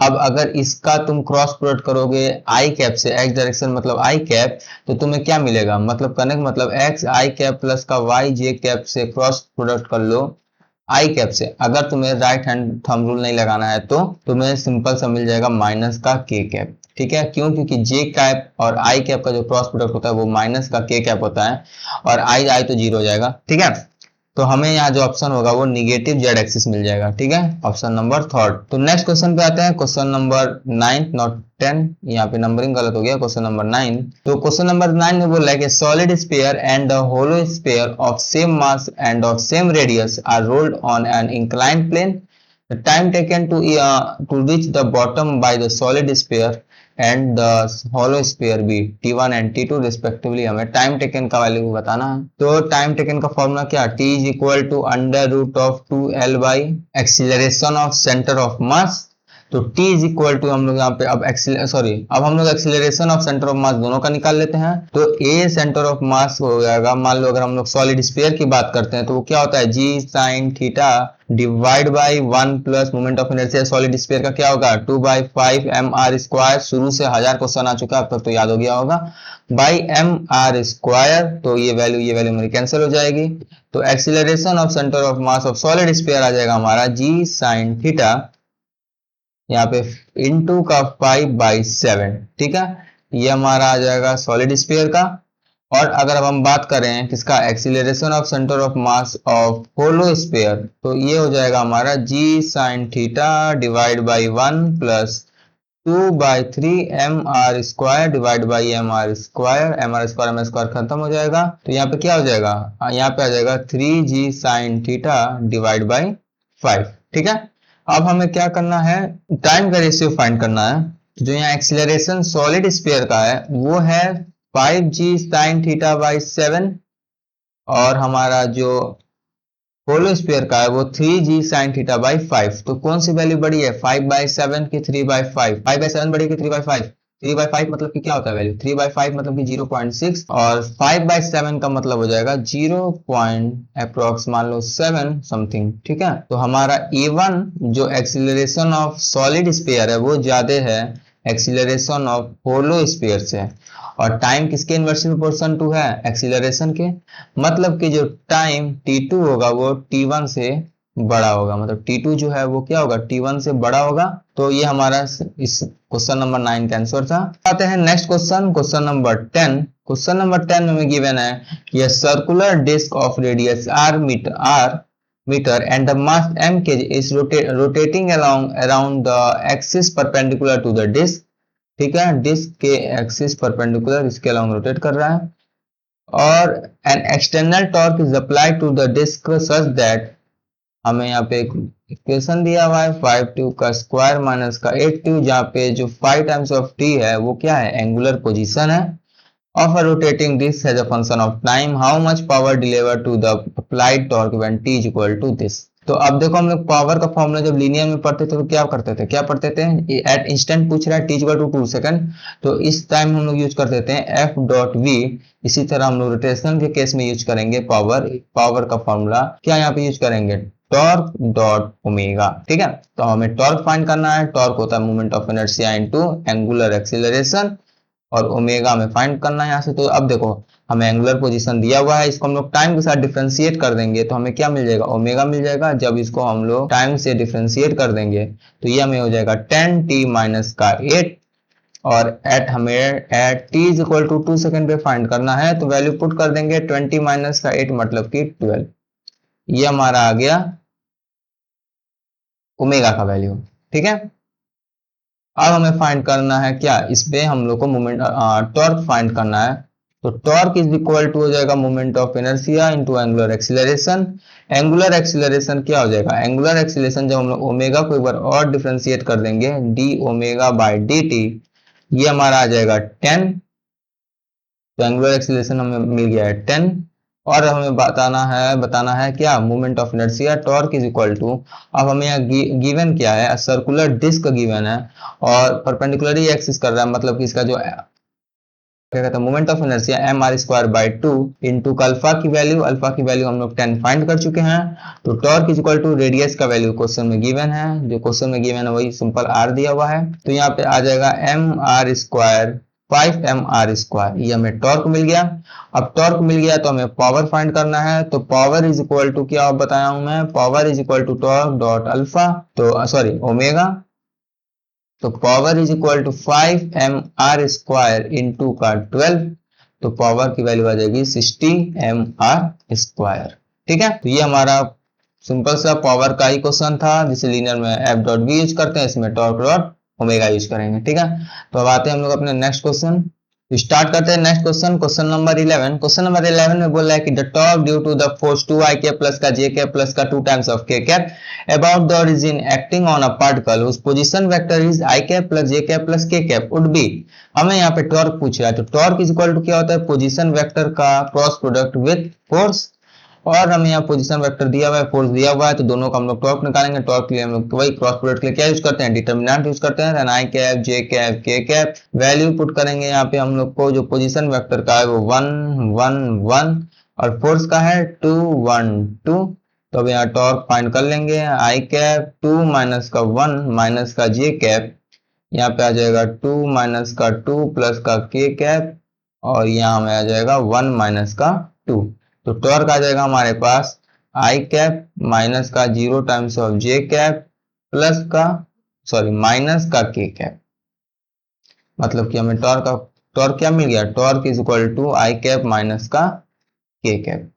अब अगर इसका तुम क्रॉस प्रोडक्ट करोगे आई कैप से, एक्स डायरेक्शन मतलब आई कैप, तो तुम्हें क्या मिलेगा, मतलब करने का मतलब एक्स आई कैप प्लस का वाई जे कैप से क्रॉस प्रोडक्ट कर लो आई कैप से। अगर तुम्हें राइट हैंड थंब रूल नहीं लगाना है तो तुम्हें सिंपल सा मिल जाएगा माइनस का के कैप। ठीक है, क्यों? क्योंकि जे कैप और आई कैप का जो क्रॉस प्रोडक्ट होता है वो माइनस का के कैप होता है, और आई आई तो जीरो हो जाएगा। ठीक है, तो हमें यहाँ जो ऑप्शन होगा वो निगेटिव जेड एक्सिस मिल जाएगा। ठीक है, ऑप्शन नंबर थर्ड। तो नेक्स्ट क्वेश्चन पे आते हैं, क्वेश्चन नंबर 9 नॉट 10, यहाँ पे नंबरिंग गलत हो गया, क्वेश्चन नंबर 9। तो क्वेश्चन नंबर 9 में बोला है कि solid sphere and the hollow sphere of same mass and of same radius are rolled on an inclined plane. The time taken to reach the bottom by the solid sphere and the hollow sphere भी t1 and t2 respectively. हमें time taken का value बताना है। तो time taken का formula क्या, t is equal to under root of 2l by acceleration of centre of mass. तो t is equal to हम लोग यहाँ पे अब हम लोग एक्सीलरेशन ऑफ सेंटर ऑफ मास दोनों का निकाल लेते हैं। तो a सेंटर ऑफ मास हो जाएगा, मान लो अगर हम लोग सॉलिड स्फीयर की बात करते हैं तो वो क्या होता है g sine theta divide by 1 plus moment of inertia solid sphere का क्या होगा 2/5 mr स्क्वायर। शुरू से 1000 क्वेश्चन आ चुका है, अब तक तो याद हो गया होगा, बाई mr स्क्वायर। तो ये वैल्यू मेरी कैंसिल हो जाएगी। तो acceleration of centre of mass of solid sphere आ जाएगा हमारा g साइन थीटा, यहाँ पे इंटू का 5/7। ठीक है, ये हमारा आ जाएगा सॉलिड स्फीयर का। और अगर अब हम बात करें किसका, acceleration of centre of mass of hollow sphere, तो ये हो जाएगा हमारा g sine theta divide by 1 plus 2/3 mr square divide by mr square. mr square खत्म हो जाएगा, तो यहाँ पे क्या हो जाएगा, यहाँ पे आ जाएगा 3g sign theta divide by 5। ठीक है, अब हमें क्या करना है, टाइम का रेशियो फाइंड करना है। जो यहाँ एक्सीलरेशन सॉलिड स्फीयर का है वो है 5g साइन थीटा बाई 7, और हमारा जो होलो स्फीयर का है वो 3g sin थीटा बाई 5। तो कौन सी वैल्यू बड़ी है, 5/7 की 3/5, 5/7 बड़ी है कि 3/5, 3/5 मतलब कि क्या होता है वैल्यू, 3/5 मतलब कि 0.6, और 5/7 का मतलब हो जाएगा 0 पॉइंट अप्रोक्स मान लो 7 समथिंग, ठीक है। तो हमारा E1 जो एक्सीलरेशन ऑफ सॉलिड स्फीयर है वो ज्यादा है एक्सीलरेशन ऑफ होलो स्फीयर से, और टाइम किसके इनवर्सली प्रोपोर्शन टू है, एक्सीलरेशन के। मतलब कि जो टाइम t2 होगा वो t1 से बड़ा होगा, मतलब t2 जो है वो क्या होगा, t1 से बड़ा होगा। तो ये हमारा इस क्वेश्चन नंबर 9 का आंसर था। आते हैं next question, question number 10। Question number 10 में गिवन है कि a circular disk of radius r meter and the mass m kg is rotating along around the axis perpendicular to the disk, ठीक है। Disc के axis perpendicular इसके along rotate कर रहा है, और an external torque is applied to the disc such that, हमें यहाँ पे एक इक्वेशन दिया हुआ है 5t का स्क्वायर माइनस का 8t, जहाँ पे जो 5 टाइम्स ऑफ t है वो क्या है, एंगुलर पोजीशन है of a rotating disk as a function of time, how much power delivered to the applied torque when t is equal to this। तो अब देखो हम लोग पावर का फॉर्मूला जब लीनियर में पढ़ते थे तो क्या करते थे, क्या पढ़ते थे, एट इंस्टेंट पूछ रहा है, t इक्वल टू 2 सेकंड, तो इस टाइम हम लोग यूज कर देते हैं f डॉट v। इसी तरह हम लोग रोटेशनल के केस में यूज करेंगे पावर का फॉर्मूला क्या यहाँ पे यूज करेंगे, टॉर्क डॉट ओमेगा, ठीक है। तो हमें टॉर्क फाइंड करना है, टॉर्क होता है moment of inertia into angular acceleration, और ओमेगा में फाइंड करना है यहाँ से। तो अब देखो हमें एंगुलर पोजीशन दिया हुआ है, इसको हम लोग टाइम के साथ डिफरेंशिएट कर देंगे तो हमें क्या मिल जाएगा, ओमेगा मिल जाएगा। जब इसको हम लोग टाइम से डिफरेंशिएट कर देंगे तो ये हमें हो जाएगा 10t माइनस का 8, और at t is equal to 2 second पे फाइंड करना है, तो वैल्यू पुट कर देंगे 20 माइनस का 8 मतलब कि 12। ये हमारा आ गया ओमेगा का वैल्यू, ठीक है। अब हमें फाइंड करना है क्या, इस पे हम लोग को मोमेंट टॉर्क फाइंड करना है। तो टॉर्क इज इक्वल टू हो जाएगा moment of inertia into angular acceleration. Angular acceleration क्या हो जाएगा, एंगुलर एक्सीलरेशन जब हम लोग ओमेगा को एक बार और डिफरेंशिएट कर देंगे D omega by D T, ये हमारा आ जाएगा 10। तो एंगुलर एक्सीलरेशन हमें मिल गया है 10, और हमें बताना है क्या, moment of inertia torque is equal to, अब हमें यहाँ गिवन क्या है, सर्कुलर डिस्क गिवन है और परपेंडिकुलरली एक्सिस कर रहा है, मतलब कि इसका जो क्या कहते हैं moment of inertia M are square by 2 into alpha की वैल्यू हम लोग 10 फाइंड कर चुके हैं। तो torque is equal to radius का वैल्यू क्वेश्चन में गिवन है, जो क्वेश्चन में गिवन है वही सिंपल आर दिया हुआ है। तो यहाँ पे आ जाएगा M R square 5mr square, ये हमें टॉर्क मिल गया। अब टॉर्क मिल गया तो हमें पावर फाइंड करना है, तो पावर इज इक्वल टू क्या बताया हूं मैं, power is equal to torque dot alpha, तो सॉरी ओमेगा। तो power is equal to 5mr square into का 12, तो पावर की वैल्यू आ जाएगी 60mr स्क्वायर, ठीक है। तो ये हमारा सिंपल सा पावर का ही क्वेश्चन था, जिसे लीनियर में एफ डॉट बी यूज करते हैं, इसमें टॉर्क डॉट ओमेगा यूज करेंगे, ठीक है। तो अब आते हैं हम लोग अपने नेक्स्ट क्वेश्चन, स्टार्ट करते हैं next question, question number 11। Question number 11 में बोल रहा है कि the torque due to the force 2i cap plus का j कैप प्लस का 2 times of k cap about the origin acting on a particle whose position vector is i cap plus j cap plus k cap would be. हमें यहाँ पे torque पूछ रहा है, तो torque is equal to क्या होता है, पोजीशन वेक्टर का क्रॉस प्रोडक्ट विथ फोर्स, और हमें यहाँ पोजीशन वेक्टर दिया हुआ है, फोर्स दिया हुआ है, तो दोनों का हम लोग टॉर्क निकालेंगे। टॉर्क के लिए हम लोग वही क्रॉस प्रोडक्ट के लिए क्या यूज करते हैं, डिटर्मिनेंट यूज करते हैं, आई कैप जे कैप के कैप, वैल्यू पुट करेंगे यहाँ पे हम लोग को, जो पोजीशन वेक्टर का है वो 1 1 1 और फोर्स का है 2 1 2। तो अब यहाँ टॉर्क फाइंड कर लेंगे, आई कैप 2 माइनस का 1 माइनस का जे कैप, यहाँ पे आ जाएगा 2 माइनस का 2 प्लस का के कैप, और यहाँ में आ जाएगा 1 माइनस का 2। तो टॉर्क आ जाएगा हमारे पास आई कैप माइनस का 0 times of J cap plus का माइनस का के कैप, मतलब कि हमें टॉर्क क्या मिल गया, torque is equal to I cap minus का के कैप,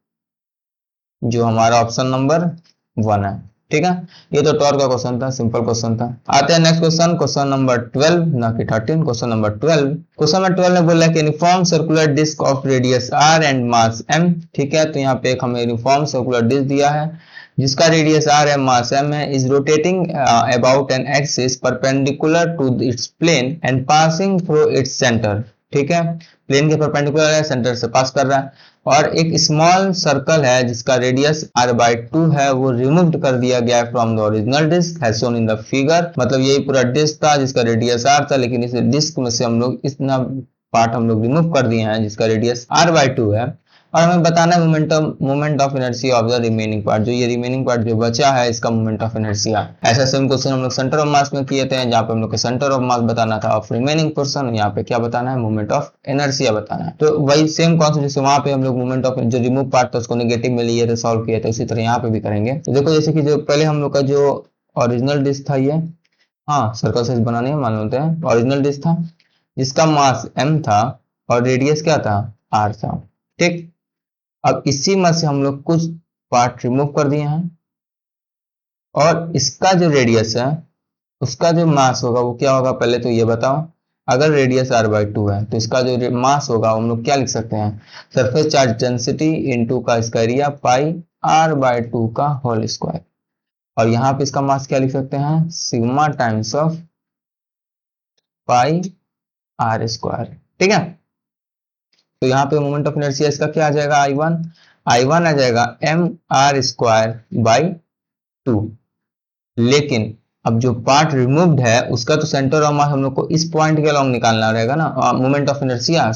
जो हमारा ऑप्शन नंबर 1 है, ठीक है। ये तो टॉर्क का क्वेश्चन था, सिंपल क्वेश्चन था। आते हैं नेक्स्ट क्वेश्चन, क्वेश्चन नंबर 12 ना कि 13, क्वेश्चन नंबर 12। क्वेश्चन नंबर 12 में बोला है कि uniform circular disc of radius r and mass m, ठीक है। तो यहाँ पे एक हमें यूनिफॉर्म सर्कुलर डिस्क दिया है जिसका रेडियस r है, मास m है, is rotating about an axis perpendicular to its plane and passing through its centre. ठीक है, प्लेन के परपेंडिकुलर है, सेंटर से पास कर रहा है, और एक स्मॉल सर्कल है जिसका रेडियस r/2 है, वो रिमूव्ड कर दिया गया है from the original disc has shown in the figure. मतलब यही पूरा डिस्क था जिसका रेडियस r था, लेकिन इस डिस्क में से हम लोग इतना पार्ट हम लोग रिमूव कर दिए हैं जिसका रेडियस r/2 है, और हमें बताना है moment of inertia of the remaining part. जो ये रिमेनिंग पार्ट जो बचा है इसका मोमेंट ऑफ इनर्शिया। ऐसा सेम क्वेश्चन हम लोग सेंटर ऑफ मास में किए थे, जहाँ पे हम लोग को सेंटर ऑफ मास बताना था ऑफ रिमेनिंग पोर्शन, यहाँ पे क्या बताना है, मोमेंट ऑफ इनर्शिया बताना है। तो वही सेम कॉन्सेप्ट जैसे वहां पे हम लोग मोमेंट ऑफ जो रिमूव पार्ट था उसको नेगेटिव में लिए थे, सॉल्व किए थे, उसी तरह यहाँ पे भी करेंगे। तो देखो जैसे कि जो पहले हम लोग का जो ओरिजिनल डिस्क था ये, हाँ सर्कल साइज बनानी है, मान लेते हैं ओरिजिनल डिस्क था जिसका मास m था और रेडियस क्या था, r था। ठीक, अब इसी में से हम लोग कुछ पार्ट रिमूव कर दिए हैं, और इसका जो रेडियस है उसका जो मास होगा वो क्या होगा, पहले तो ये बताओ। अगर रेडियस r/2 है तो इसका जो मास होगा हम लोग क्या लिख सकते हैं, सरफेस चार्ज डेंसिटी इनटू का इसका एरिया पाई r/2 का होल स्क्वायर, और यहाँ पे इसका मास क्या लिख सकते हैं, sigma times of pi r square. ठीक है, तो यहाँ पे मोमेंट ऑफ इनर्शिया इसका क्या आ जाएगा, I1 आ जाएगा mr²/2। लेकिन अब जो पार्ट रिमूव्ड है उसका तो सेंटर ऑफ मास हम लोग को इस पॉइंट के अलोंग निकालना रहेगा ना, मोमेंट ऑफ इनर्शिया,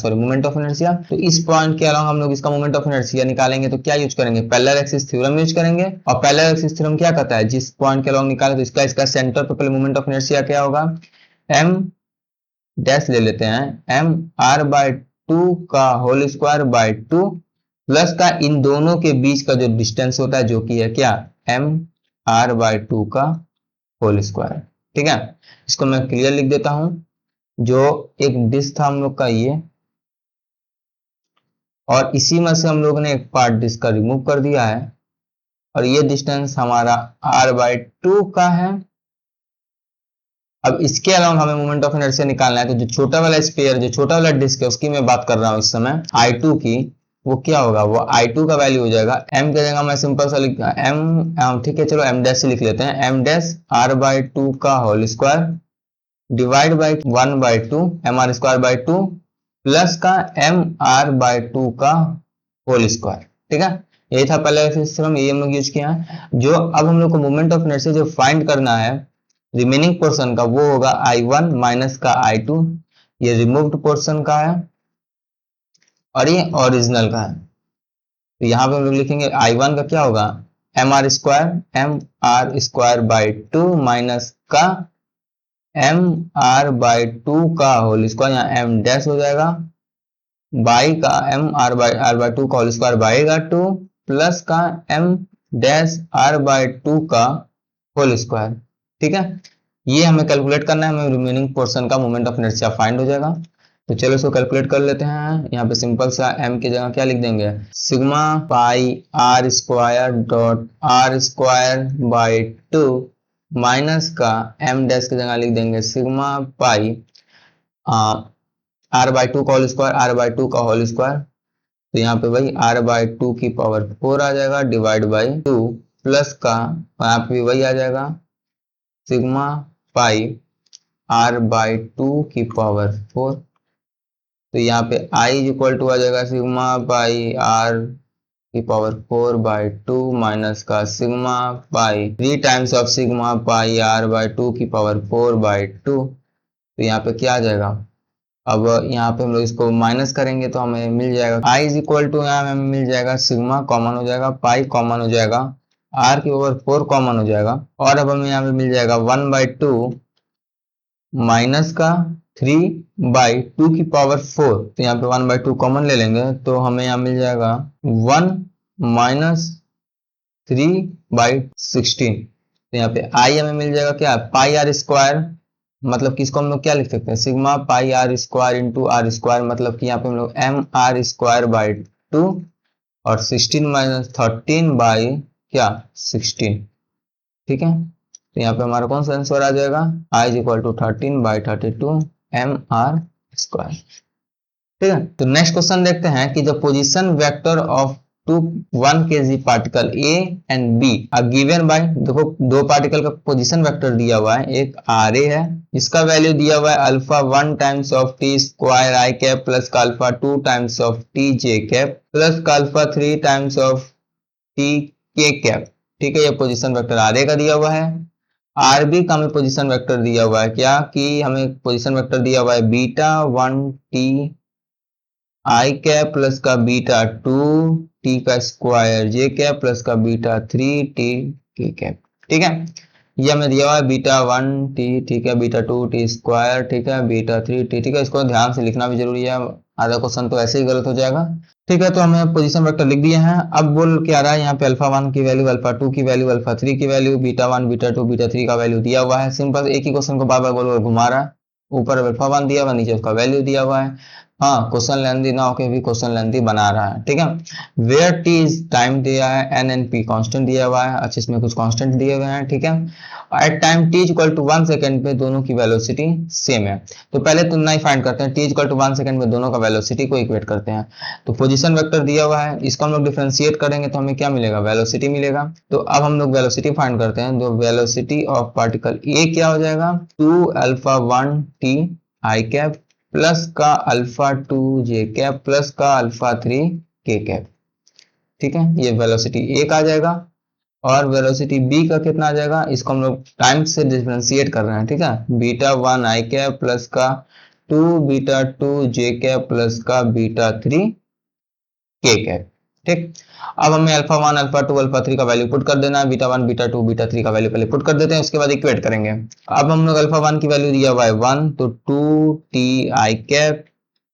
तो इस पॉइंट के अलोंग हम लोग इसका मोमेंट ऑफ इनर्शिया निकालेंगे तो क्या यूज करेंगे, पैरेलल एक्सिस थ्योरम यूज करेंगे। और पैरेलल एक्सिस थ्योरम क्या कहता है, जिस पॉइंट के अलोंग निकाले तो इसका सेंटर पर पहले मोमेंट ऑफ इनर्शिया क्या होगा, m डैश ले लेते हैं, mr/2 का होल स्क्वायर बाय 2 प्लस का इन दोनों के बीच का जो डिस्टेंस होता है जो कि है क्या, mr/2 का होल स्क्वायर। ठीक है, इसको मैं क्लियर लिख देता हूं। जो एक डिस्क था हम लोग का ये, और इसी में से हम लोग ने एक पार्ट डिस्क का रिमूव कर दिया है, और ये डिस्टेंस हमारा r/2 का है। अब इसके अलावा हमें मोमेंट ऑफ इनर्शिया निकालना है, तो जो छोटा वाला स्फीयर, जो छोटा वाला डिस्क है उसकी मैं बात कर रहा हूं इस समय, I2 की, वो क्या होगा, वो I2 का वैल्यू हो जाएगा m की जगह मैं सिंपल सा लिख m, ठीक है चलो m डैश से लिख लेते हैं, m डैश r/2 का whole square divide by 1/2 mr²/2 plus का mr/2 का होल स्क्वायर। ठीक है, यही था पहले सिस्टम, ये हम लोग यूज किया है। जो अब हम लोग को मोमेंट ऑफ इनर्शिया जो फाइंड करना है रिमेनिंग पोर्शन का, वो होगा I1 माइनस का I2, ये रिमूव्ड पोर्शन का है और ये ओरिजिनल का है। तो यहाँ पे हम लोग लिखेंगे I1 का क्या होगा, mr² माइनस का mr/2 का होल स्क्वायर, यहाँ m डैश हो जाएगा, बाई का mr/2 का होल स्क्वायर बाईगा 2 प्लस का m डैश r/2 का होल स्क्वायर। ठीक है, ये हमें कैलकुलेट करना है, हमें रिमेनिंग पोर्शन का मोमेंट ऑफ इनर्शिया फाइंड हो जाएगा। तो चलो इसको कैलकुलेट कर लेते हैं। यहाँ पे सिंपल सा m की जगह क्या लिख देंगे, sigma pi r² by 2 minus का m डैश की जगह लिख देंगे सिग्मा पाई r/2 का होल स्क्वायर, r/2 का होल स्क्वायर, तो यहाँ पे वही r/2 की पावर 4 आ जाएगा डिवाइड बाई 2 प्लस का यहाँ पे वही आ जाएगा सिग्मा पाई r/2 की पावर 4। तो यहाँ पे i इक्वल टू आ जाएगा सिग्मा पाई r की पावर 4/2 माइनस का sigma pi 3 times of sigma pi r/2 की पावर 4/2। तो यहाँ पे क्या आ जाएगा, अब यहाँ पे हम लोग इसको माइनस करेंगे तो हमें मिल जाएगा i इज इक्वल टू, यहाँ हमें मिल जाएगा सिग्मा कॉमन हो जाएगा, पाई कॉमन हो जाएगा, r की पावर 4 कॉमन हो जाएगा, और अब हमें यहाँ पे मिल जाएगा 1/2 माइनस का 3/2 की पावर 4। तो यहाँ पे 1/2 कॉमन ले लेंगे तो हमें यहाँ मिल जाएगा 1 माइनस 3/16। तो यहाँ पे i हमें मिल जाएगा क्या, पाई r स्क्वायर, मतलब कि इसको हम लोग क्या लिख सकते हैं, sigma pi r square into r square, मतलब कि यहाँ पे हम लोग mr²/2 और 16 माइनस 13 बाई क्या 16। ठीक है, तो यहाँ पे हमारा कौन सा आंसर आ जाएगा, i is equal to 13/32 mr²। ठीक है, तो नेक्स्ट क्वेश्चन देखते हैं कि the position vector of two 1 kg particle A and B are given by, देखो दो पार्टिकल का पोजीशन वेक्टर दिया हुआ है, एक RA है, इसका वैल्यू दिया हुआ है alpha 1 times of t square i cap plus का alpha 2 times of t j cap plus का alpha 3 times of t k cap. ठीक है, ये पोजीशन वेक्टर RA का दिया हुआ है। RB का हमें पोजीशन वेक्टर दिया हुआ है क्या, कि हमें पोजीशन वेक्टर दिया हुआ है beta 1 T I cap plus का बीटा 2 टी का स्क्वायर जे कैप प्लस का बीटा 3 टी के कैप। ठीक है, ये हमें दिया हुआ है बीटा 1 टी, ठीक है, बीटा 2 टी स्क्वायर, ठीक है, बीटा 3 टी। ठीक है, इसको ध्यान से लिखना भी जरूरी है, आधा क्वेश्चन तो ऐसे ही गलत हो जाएगा। ठीक है, तो हमने पोजीशन वेक्टर लिख दिए हैं। अब बोल क्या रहा है यहाँ पे, अल्फा 1 की वैल्यू, अल्फा 2 की वैल्यू, अल्फा 3 की वैल्यू, बीटा 1 बीटा 2 बीटा 3 का वैल्यू दिया हुआ है। सिंपल एक ही क्वेश्चन को बार बार बोल घुमा रहा है। ऊपर अल्फा 1 दिया हुआ, नीचे उसका वैल्यू दिया हुआ है। हाँ, क्वेश्चन लेंथी ना होके भी क्वेश्चन लेंथी बना रहा है। ठीक है, वेयर टी इज टाइम दिया है, एन एन पी कांस्टेंट दिया हुआ है। अच्छा, इसमें कुछ कांस्टेंट दिए हुए हैं। ठीक है, at time t equal to 1 second पे दोनों की वेलोसिटी सेम है। तो पहले तुलना ही फाइंड करते हैं, टी इक्वल टू 1 सेकंड पे दोनों का वेलोसिटी को इक्वेट करते हैं। तो पोजीशन वेक्टर दिया हुआ है, इसको हम लोग डिफरेंशिएट करेंगे तो हमें क्या मिलेगा, वेलोसिटी मिलेगा। तो अब हम लोग वेलोसिटी फाइंड करते हैं। तो वेलोसिटी ऑफ पार्टिकल ए क्या हो जाएगा, 2 alpha 1 T I cap plus का अल्फा 2 जे कैप प्लस का अल्फा 3 के कैप। ठीक है, ये वेलोसिटी ए का आ जाएगा। और वेलोसिटी बी का कितना आ जाएगा, इसको हम लोग टाइम से डिफरेंशिएट कर रहे हैं। ठीक है, बीटा 1 आई कैप प्लस का 2 बीटा 2 जे कैप प्लस का बीटा 3 के कैप। ठीक, अब हमें अल्फा 1 अल्फा 2 अल्फा 3 का वैल्यू पुट कर देना है। बीटा 1 बीटा 2 बीटा 3 का वैल्यू पहले पुट कर देते हैं, उसके बाद इक्वेट करेंगे। अब हम लोग अल्फा 1 की वैल्यू दिया हुआ है 1, तो 2 टी आई कैप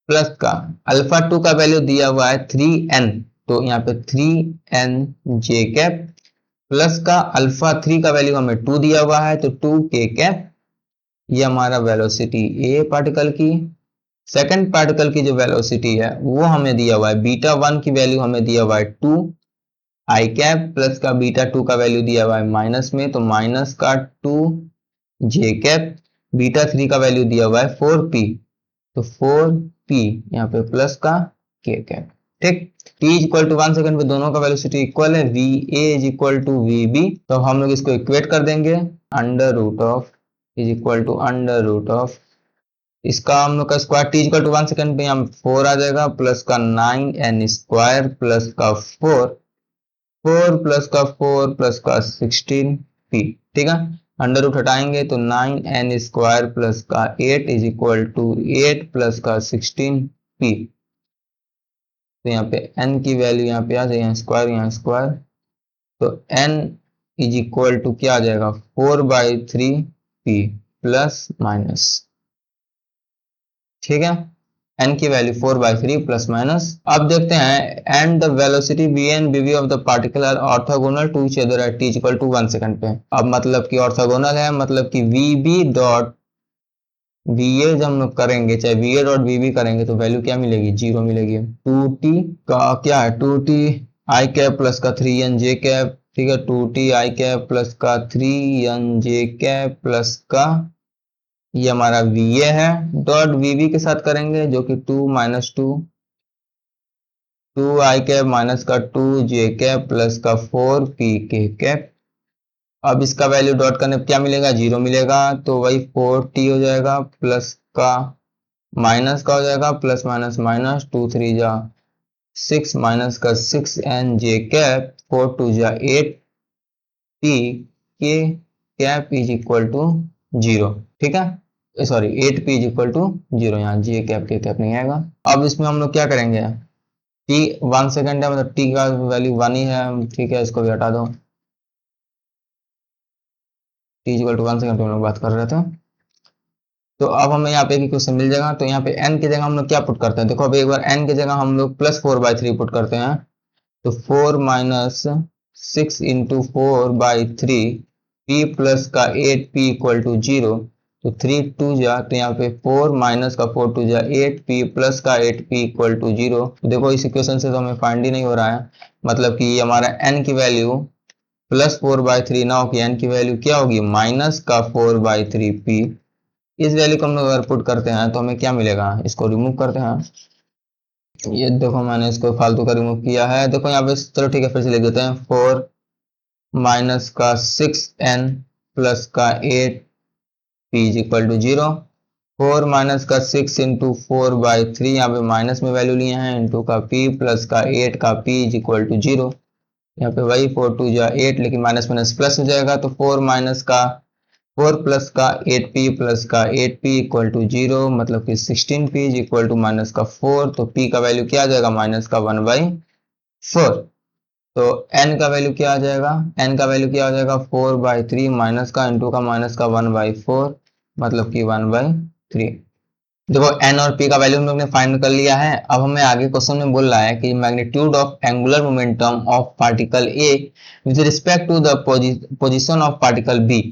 प्लस का अल्फा 2 का वैल्यू दिया हुआ है 3n, तो यहाँ पे 3n जे कैप प्लस का अल्फा 3 का वैल्यू हमें 2 दिया हुआ है, तो 2 के कैप। ये हमारा वेलोसिटी ए पार्टिकल की। सेकंड पार्टिकल की जो वेलोसिटी है वो हमें दिया हुआ है, बीटा 1 की वैल्यू हमें दिया हुआ है 2 आई कैप प्लस का बीटा 2 का वैल्यू दिया हुआ है माइनस में, तो माइनस का 2 जे कैप, बीटा 3 का वैल्यू दिया हुआ है 4p, तो 4p यहाँ पे प्लस का के कैप। ठीक, t इक्वल टू 1 सेकंड पे दोनों का वेलोसिटी इक्वल है, va is equal to vb, तो हम लोग इसको इक्वेट कर देंगे। Under root of is equal to under root of, इसका हम लोग का square t equal to 1 second पे यहाँ 4 आ जाएगा प्लस का 9n स्क्वायर प्लस का 4 प्लस का 4 प्लस का 16p। ठीक है, अंडर रूट हटाएंगे तो 9n स्क्वायर प्लस का 8 इज इक्वल टू 8 प्लस का 16p। तो यहाँ पे n की वैल्यू यहाँ पे आ जाए, यहाँ स्क्वायर, तो n इज इक्वल टू क्या आ जाएगा, 4/3p प्लस माइनस। ठीक है, n की वैल्यू 4/3 प्लस माइनस। अब देखते हैं, and the velocity v and bv of the particle are orthogonal to each other at t equal to 1 second पे। अब मतलब कि ऑर्थोगोनल है, मतलब कि vb डॉट va जब हम लोग करेंगे, चाहे va डॉट vb करेंगे, तो वैल्यू क्या मिलेगी, 0 मिलेगी। 2t का क्या है, 2t आई कैप प्लस का 3n जे कैप। ठीक है, 2t आई कैप प्लस का 3n जे कैप प्लस का, ये हमारा va है, डॉट vb के साथ करेंगे जो कि 2 माइनस 2 आई कैप माइनस का 2 जे कैप प्लस का 4p के कैप। अब इसका वैल्यू डॉट करने पे क्या मिलेगा, 0 मिलेगा, तो वही 4t हो जाएगा प्लस का माइनस का हो जाएगा, प्लस माइनस माइनस, 2 3 जा 6 माइनस का 6n जे कैप, 4 2 जा 8p के कैप इज इक्वल टू 0। ठीक है, sorry 8p is equal to 0, यहाँ जे कैप के कैप नहीं आएगा। अब इसमें हम लोग क्या करेंगे, t 1 सेकंड है, मतलब t का वैल्यू 1 ही है। ठीक है, इसको भी हटा दो, t इक्वल टू 1 सेकंड हम लोग बात कर रहे थे। तो अब हमें यहाँ पे एक क्वेश्चन मिल जाएगा, तो यहाँ पे n की जगह हम लोग क्या पुट करते हैं, देखो अब एक बार n की जगह हम लोग प्लस 4/3 पुट करते हैं, तो 4 माइनस 6 इंटू 4/3 p प्लस का 8p इक्वल टू 0, तो 3 2 जा, तो यहाँ पे 4 माइनस का 4 2 जा 8p प्लस का 8p इक्वल टू 0। तो देखो इस इक्वेशन से तो हमें फाइंड ही नहीं हो रहा है, मतलब कि ये हमारा n की वैल्यू प्लस 4/3 ना हो कि n की वैल्यू क्या होगी, माइनस का 4/3p। इस वैल्यू को हम लोग अगर पुट करते हैं तो हमें क्या मिलेगा, इसको रिमूव करते हैं, ये देखो मैंने इसको फालतू का रिमूव किया है। देखो यहाँ पे, चलो ठीक है, फिर से लिख देते हैं। 4 माइनस का 6n प्लस का 8p is equal to 0। 4 minus का 6 इंटू 4/3, यहाँ पे माइनस में वैल्यू लिए हैं, इंटू का p प्लस का 8 का p इज इक्वल टू 0। यहाँ पे वही 4 2 जा 8, लेकिन माइनस माइनस प्लस हो जाएगा, तो 4 प्लस का 8p प्लस का 8p इक्वल टू 0, मतलब कि 16p is equal to minus का 4। तो p का वैल्यू क्या आ जाएगा, माइनस का 1/4। तो n का वैल्यू क्या आ जाएगा, n का वैल्यू क्या आ जाएगा, 4/3 माइनस का इंटू का माइनस का 1/4, मतलब कि 1/3। देखो n और p का वैल्यू हम लोग ने फाइंड कर लिया है। अब हमें आगे क्वेश्चन में बोल रहा है कि magnitude of angular momentum of particle a with respect to the position of particle b।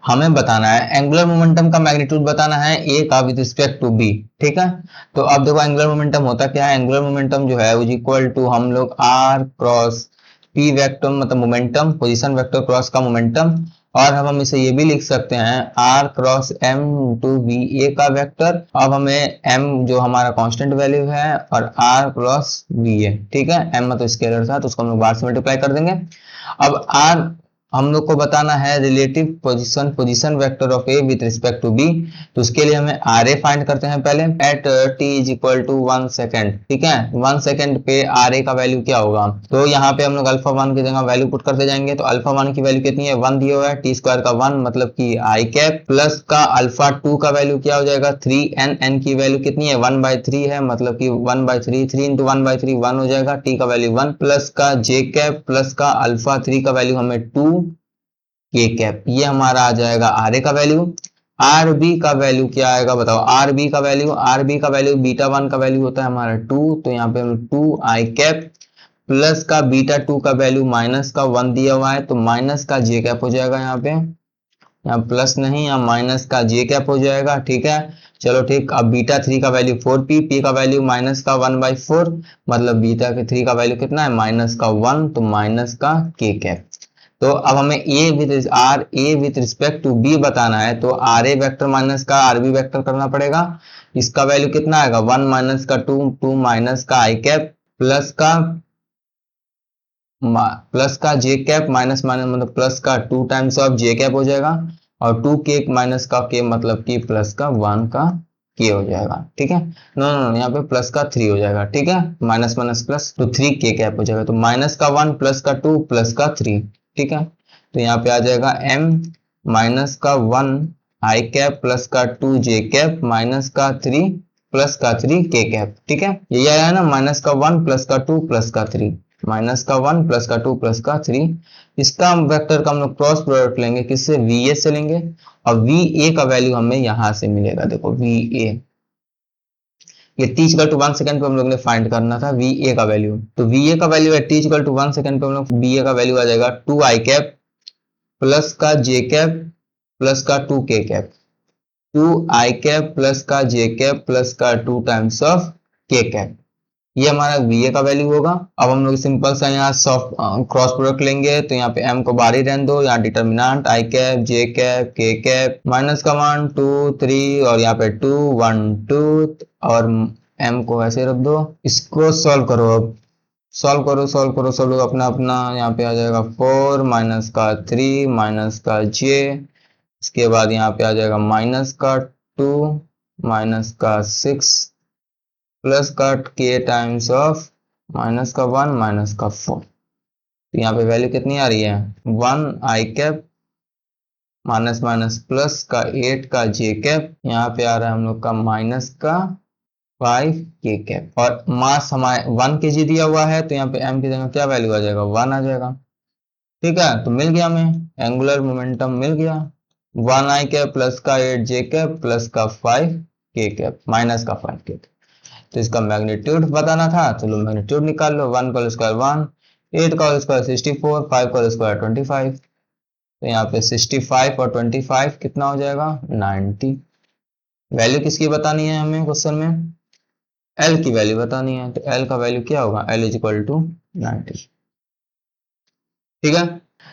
हमें बताना है एंगुलर मोमेंटम का मैग्नीट्यूड बताना है a का विद रिस्पेक्ट टू b। ठीक है, तो अब देखो एंगुलर मोमेंटम होता क्या है। एंगुलर मोमेंटम जो है इज इक्वल टू हम लोग r क्रॉस p वेक्टर, मतलब मोमेंटम, पोजीशन वेक्टर क्रॉस का मोमेंटम। और हम इसे ये भी लिख सकते हैं r cross m two v a का वेक्टर। अब हमें m जो हमारा कांस्टेंट वैल्यू है और r क्रॉस वी ए, ठीक है, m मतलब स्केलर था तो उसको हम लोग बार से मल्टीप्लाई कर देंगे। अब r हम लोग को बताना है relative position vector of A with respect to B. तो उसके लिए हमें आर ए फाइंड करते हैं पहले। At t is equal to 1 second, ठीक है, 1 सेकेंड पे आर ए का वैल्यू क्या होगा। तो यहाँ पे हम लोग अल्फा 1 की जगह वैल्यू पुट करते जाएंगे। तो अल्फा 1 की वैल्यू कितनी है, 1 दिया हुआ है, टी स्क्वायर का 1 मतलब कि आई कैप, प्लस का अल्फा 2 का वैल्यू क्या हो जाएगा 3n, n की वैल्यू कितनी है 1/3 है, मतलब कि 1/3, 3 इंटू 1/3 1 हो जाएगा, टी का वैल्यू 1, प्लस का जे कैप, प्लस का अल्फा 3 का वैल्यू हमें 2 के कैप, ये हमारा आ जाएगा आर ए का वैल्यू। आर बी का वैल्यू क्या आएगा बताओ, आर बी का वैल्यू, आर बी का वैल्यू बीटा 1 का वैल्यू होता है हमारा 2, तो यहाँ पे हम 2 आई कैप, प्लस का बीटा 2 का वैल्यू माइनस का 1 दिया हुआ है, तो माइनस का जे कैप हो जाएगा यहाँ पे, यहाँ प्लस नहीं, यहाँ माइनस का जे कैप हो जाएगा। ठीक है, चलो ठीक। अब बीटा 3 का वैल्यू 4p, p का वैल्यू माइनस का 1/4, मतलब बीटा के 3 का वैल्यू कितना है माइनस का 1, तो माइनस का के कैप। तो अब हमें ए विथ रिस्पेक्ट टू बी बताना है, तो आर ए वैक्टर माइनस का आर बी वैक्टर करना पड़ेगा। इसका वैल्यू कितना आएगा 1 माइनस का 2, 2 माइनस का आई कैप, प्लस का जे कैप, माइनस माइनस मतलब प्लस का 2 टाइम्स ऑफ जे कैप हो जाएगा, और 2 के माइनस का के मतलब कि प्लस का 1 का के हो जाएगा। ठीक है, नो नो यहाँ पे प्लस का 3 हो जाएगा। ठीक है, माइनस माइनस प्लस, तो 3 के कैप हो जाएगा, तो माइनस का 1 प्लस का 2 प्लस का 3। ठीक है, तो यहाँ पे आ जाएगा m माइनस का 1 आई कैप प्लस का 2 जे कैप माइनस का 3 प्लस का 3 के कैप। ठीक है, यही आया ना, माइनस का 1 प्लस का 2 प्लस का 3, माइनस का 1 प्लस का 2 प्लस का 3। इसका वेक्टर का हम लोग क्रॉस प्रोडक्ट लेंगे, किससे, वी ए से लेंगे, और वी ए का वैल्यू हमें यहां से मिलेगा। देखो वी ए, ये t इक्वल टू 1 सेकंड पे हम लोग ने फाइंड करना था वी ए का वैल्यू, तो वी ए का वैल्यू है t इक्वल टू 1 सेकंड पे हम लोग वी ए का वैल्यू आ जाएगा 2 आई कैप प्लस का जे कैप प्लस का 2 के कैप, 2 आई कैप प्लस का जे कैप प्लस का 2 टाइम्स ऑफ के कैप, ये हमारा वी का वैल्यू होगा। अब हम लोग सिंपल सा यहाँ सॉफ्ट क्रॉस प्रोडक्ट लेंगे, तो यहाँ पे m को बाहर ही रहने दो, यहाँ डिटर्मिनेंट आई कैप जे कैप के कैप, माइनस का 1 2 3 और यहाँ पे 2 1 2, और m को ऐसे रख दो। इसको सॉल्व करो, अब सॉल्व करो अपना अपना। यहाँ पे आ जाएगा 4 माइनस का 3 माइनस का जे, इसके बाद यहाँ पे आ जाएगा माइनस का 2 माइनस का 6 प्लस का के टाइम्स ऑफ माइनस का 1 माइनस का 4। तो यहाँ पे वैल्यू कितनी आ रही है 1 आई कैप माइनस माइनस प्लस का 8 का जे कैप, यहाँ पे आ रहा है हम लोग का माइनस का 5 के कैप, और मास हमारे 1 के जी दिया हुआ है, तो यहाँ पे m की जगह क्या वैल्यू आ जाएगा 1 आ जाएगा। ठीक है, तो मिल गया हमें एंगुलर मोमेंटम मिल गया, 1 आई कैप प्लस का 8 जे कैप प्लस का 5 के कैप माइनस का 5 के कैप। तो इसका मैग्नीट्यूड बताना था, चलो मैग्नीट्यूड निकाल लो। 1 का होल स्क्वायर 1, 8 का होल स्क्वायर 64, 5 का होल स्क्वायर 25। तो यहाँ पे 65 और 25 कितना हो जाएगा 90। वैल्यू किसकी बतानी है हमें क्वेश्चन में, L की वैल्यू बतानी है, तो L का वैल्यू क्या होगा, L इज इक्वल टू 90। ठीक है,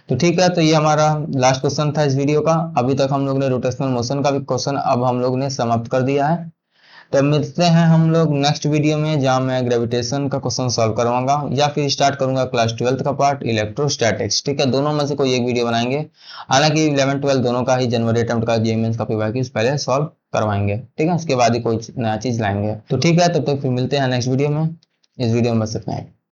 तो ठीक है, तो ये हमारा लास्ट क्वेश्चन था इस वीडियो का। अभी तक हम लोग ने रोटेशनल मोशन का भी क्वेश्चन अब हम लोग ने समाप्त कर दिया है। तो मिलते हैं हम लोग नेक्स्ट वीडियो में, जहां मैं ग्रेविटेशन का क्वेश्चन सॉल्व करवाऊंगा या फिर स्टार्ट करूंगा क्लास 12th का पार्ट इलेक्ट्रोस्टैटिक्स। ठीक है, दोनों में से कोई एक वीडियो बनाएंगे। हालांकि 11 12 दोनों का ही जनवरी अटेम्प्ट का जेईई मेंस का पेपर की पहले सॉल्व करवाएंगे। ठीक है, उसके बाद ही कोई नया चीज लाएंगे। तो ठीक है, तब तक फिर मिलते हैं नेक्स्ट वीडियो में। इस वीडियो में बस इतना है।